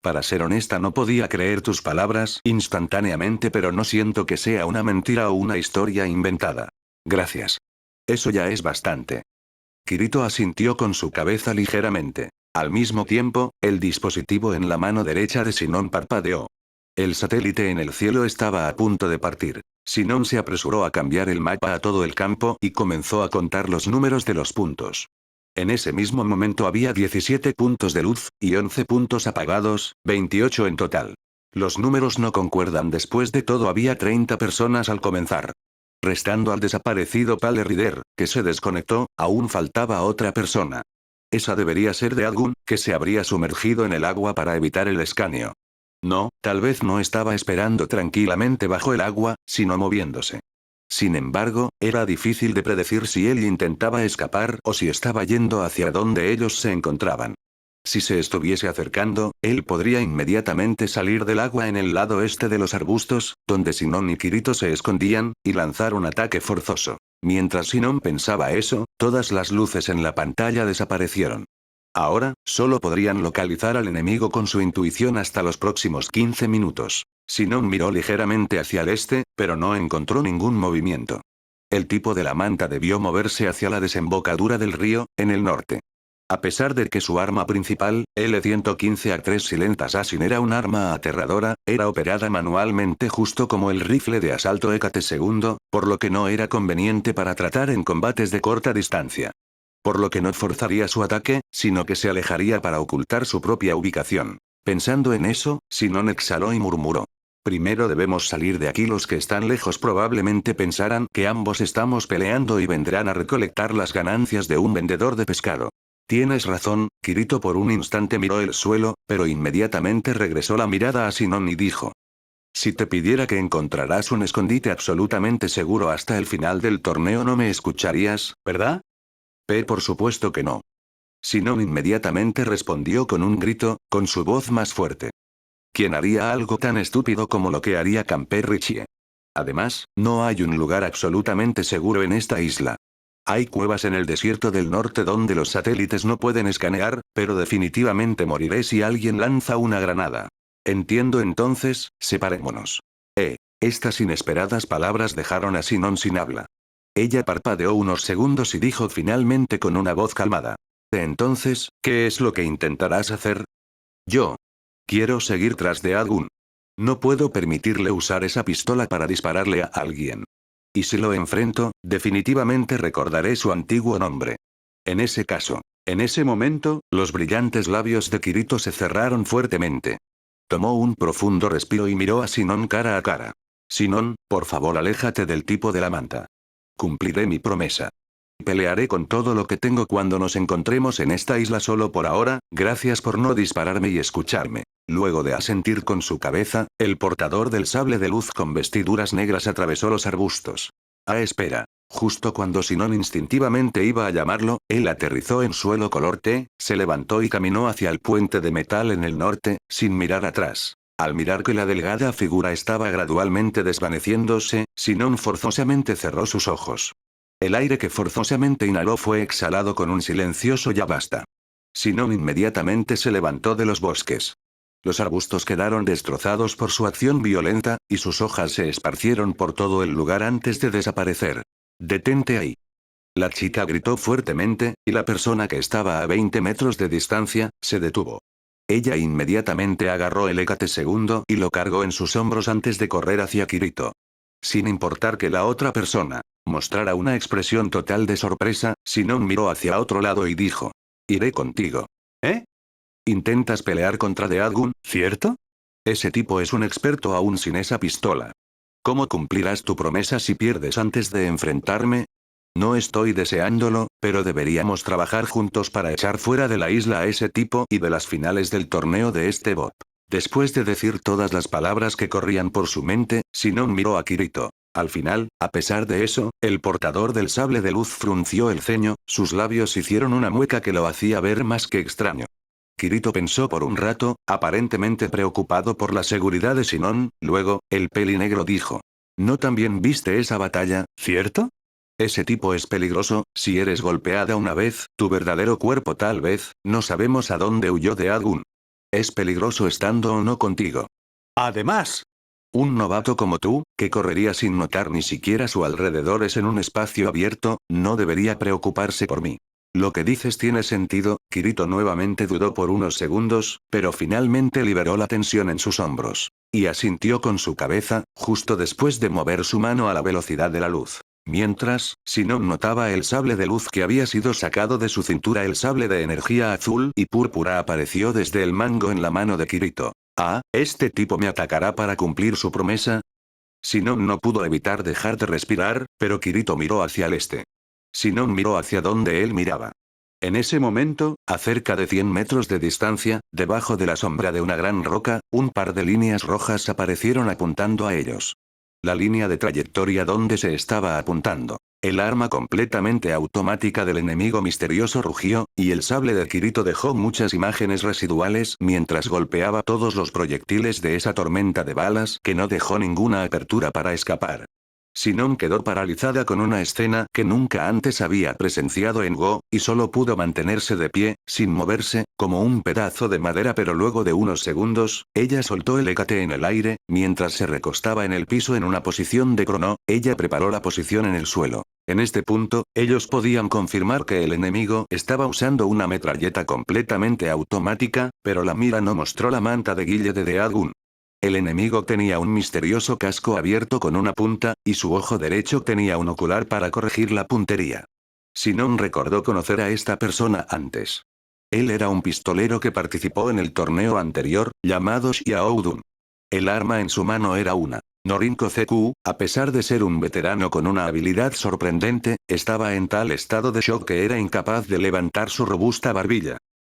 Para ser honesta, no podía creer tus palabras instantáneamente, pero no siento que sea una mentira o una historia inventada. Gracias. Eso ya es bastante. Kirito asintió con su cabeza ligeramente. Al mismo tiempo, el dispositivo en la mano derecha de Sinon parpadeó. El satélite en el cielo estaba a punto de partir. Sinon se apresuró a cambiar el mapa a todo el campo y comenzó a contar los números de los puntos. En ese mismo momento había 17 puntos de luz, y 11 puntos apagados, 28 en total. Los números no concuerdan. Después de todo había 30 personas al comenzar. Restando al desaparecido Pale Rider, que se desconectó, aún faltaba otra persona. Esa debería ser Daegun, que se habría sumergido en el agua para evitar el escaneo. No, tal vez no estaba esperando tranquilamente bajo el agua, sino moviéndose. Sin embargo, era difícil de predecir si él intentaba escapar o si estaba yendo hacia donde ellos se encontraban. Si se estuviese acercando, él podría inmediatamente salir del agua en el lado este de los arbustos, donde Sinon y Kirito se escondían, y lanzar un ataque forzoso. Mientras Sinon pensaba eso, todas las luces en la pantalla desaparecieron. Ahora, solo podrían localizar al enemigo con su intuición hasta los próximos 15 minutos. Sinon miró ligeramente hacia el este, pero no encontró ningún movimiento. El tipo de la manta debió moverse hacia la desembocadura del río, en el norte. A pesar de que su arma principal, L-115A3 Silent Assassin era un arma aterradora, era operada manualmente justo como el rifle de asalto EKT-2, por lo que no era conveniente para tratar en combates de corta distancia. Por lo que no forzaría su ataque, sino que se alejaría para ocultar su propia ubicación. Pensando en eso, Sinon exhaló y murmuró. Primero debemos salir de aquí. Los que están lejos probablemente pensarán que ambos estamos peleando y vendrán a recolectar las ganancias de un vendedor de pescado. Tienes razón, Kirito por un instante miró el suelo, pero inmediatamente regresó la mirada a Sinon y dijo. Si te pidiera que encontrarás un escondite absolutamente seguro hasta el final del torneo no me escucharías, ¿verdad? Por supuesto que no. Sinon inmediatamente respondió con un grito, con su voz más fuerte. ¿Quién haría algo tan estúpido como lo que haría Camper Richie? Además, no hay un lugar absolutamente seguro en esta isla. Hay cuevas en el desierto del norte donde los satélites no pueden escanear, pero definitivamente moriré si alguien lanza una granada. Entiendo entonces, separémonos. Estas inesperadas palabras dejaron a Sinon sin habla. Ella parpadeó unos segundos y dijo finalmente con una voz calmada. Entonces, ¿qué es lo que intentarás hacer? Yo. Quiero seguir tras de Daegun. No puedo permitirle usar esa pistola para dispararle a alguien. Y si lo enfrento, definitivamente recordaré su antiguo nombre. En ese caso. En ese momento, los brillantes labios de Kirito se cerraron fuertemente. Tomó un profundo respiro y miró a Sinon cara a cara. Sinon, por favor aléjate del tipo de la manta. Cumpliré mi promesa. Pelearé con todo lo que tengo cuando nos encontremos en esta isla. Solo por ahora, gracias por no dispararme y escucharme. Luego de asentir con su cabeza, el portador del sable de luz con vestiduras negras atravesó los arbustos. Espera. Justo cuando Sinon instintivamente iba a llamarlo, él aterrizó en suelo color té, se levantó y caminó hacia el puente de metal en el norte, sin mirar atrás. Al mirar que la delgada figura estaba gradualmente desvaneciéndose, Sinon forzosamente cerró sus ojos. El aire que forzosamente inhaló fue exhalado con un silencioso ya basta. Sinon inmediatamente se levantó de los bosques. Los arbustos quedaron destrozados por su acción violenta, y sus hojas se esparcieron por todo el lugar antes de desaparecer. «Detente ahí». La chica gritó fuertemente, y la persona que estaba a 20 metros de distancia, se detuvo. Ella inmediatamente agarró el Hécate segundo y lo cargó en sus hombros antes de correr hacia Kirito. Sin importar que la otra persona mostrara una expresión total de sorpresa, Sinon miró hacia otro lado y dijo: «Iré contigo». «¿Eh? Intentas pelear contra Deadgun, ¿cierto? Ese tipo es un experto aún sin esa pistola. ¿Cómo cumplirás tu promesa si pierdes antes de enfrentarme? No estoy deseándolo, pero deberíamos trabajar juntos para echar fuera de la isla a ese tipo y de las finales del torneo de este bot». Después de decir todas las palabras que corrían por su mente, Sinon miró a Kirito. Al final, a pesar de eso, el portador del sable de luz frunció el ceño, sus labios hicieron una mueca que lo hacía ver más que extraño. Kirito pensó por un rato, aparentemente preocupado por la seguridad de Sinon, luego, el pelinegro dijo: «¿No también viste esa batalla, cierto? Ese tipo es peligroso, si eres golpeada una vez, tu verdadero cuerpo tal vez, no sabemos a dónde huyó de Adgun. Es peligroso estando o no contigo. Además, un novato como tú, que correría sin notar ni siquiera sus alrededores en un espacio abierto, no debería preocuparse por mí». «Lo que dices tiene sentido». Kirito nuevamente dudó por unos segundos, pero finalmente liberó la tensión en sus hombros. Y asintió con su cabeza, justo después de mover su mano a la velocidad de la luz. Mientras, Sinon notaba el sable de luz que había sido sacado de su cintura. El sable de energía azul y púrpura apareció desde el mango en la mano de Kirito. «Ah, ¿este tipo me atacará para cumplir su promesa?». Sinon no pudo evitar dejar de respirar, pero Kirito miró hacia el este. Sinon miró hacia donde él miraba. En ese momento, a cerca de 100 metros de distancia, debajo de la sombra de una gran roca, un par de líneas rojas aparecieron apuntando a ellos. La línea de trayectoria donde se estaba apuntando. El arma completamente automática del enemigo misterioso rugió, y el sable de Kirito dejó muchas imágenes residuales mientras golpeaba todos los proyectiles de esa tormenta de balas que no dejó ninguna apertura para escapar. Sinon quedó paralizada con una escena que nunca antes había presenciado en Go, y solo pudo mantenerse de pie, sin moverse, como un pedazo de madera. Pero luego de unos segundos, ella soltó el Hécate en el aire, mientras se recostaba en el piso en una posición de crono, ella preparó la posición en el suelo. En este punto, ellos podían confirmar que el enemigo estaba usando una metralleta completamente automática, pero la mira no mostró la manta de guille de Deadgun. El enemigo tenía un misterioso casco abierto con una punta, y su ojo derecho tenía un ocular para corregir la puntería. Sinon recordó conocer a esta persona antes. Él era un pistolero que participó en el torneo anterior, llamado Xiaodun. El arma en su mano era una Norinco CQ, a pesar de ser un veterano con una habilidad sorprendente, estaba en tal estado de shock que era incapaz de levantar su robusta barbilla.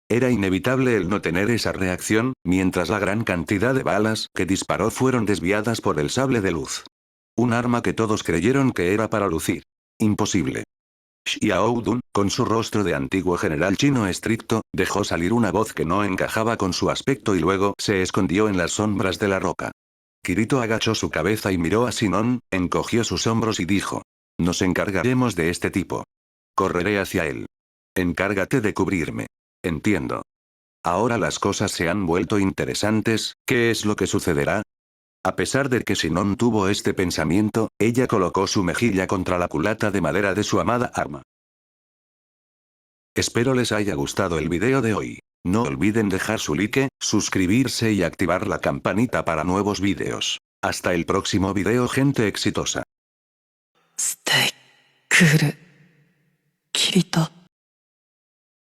Era inevitable el no tener esa reacción, mientras la gran cantidad de balas que disparó fueron desviadas por el sable de luz. Un arma que todos creyeron que era para lucir. Imposible. Xiaodun, con su rostro de antiguo general chino estricto, dejó salir una voz que no encajaba con su aspecto y luego se escondió en las sombras de la roca. Kirito agachó su cabeza y miró a Sinon, encogió sus hombros y dijo: «Nos encargaremos de este tipo. Correré hacia él. Encárgate de cubrirme». «Entiendo. Ahora las cosas se han vuelto interesantes, ¿qué es lo que sucederá?». A pesar de que Sinon tuvo este pensamiento, ella colocó su mejilla contra la culata de madera de su amada arma. Espero les haya gustado el video de hoy. No olviden dejar su like, suscribirse y activar la campanita para nuevos videos. Hasta el próximo video, gente exitosa. Stay cool, Kirito.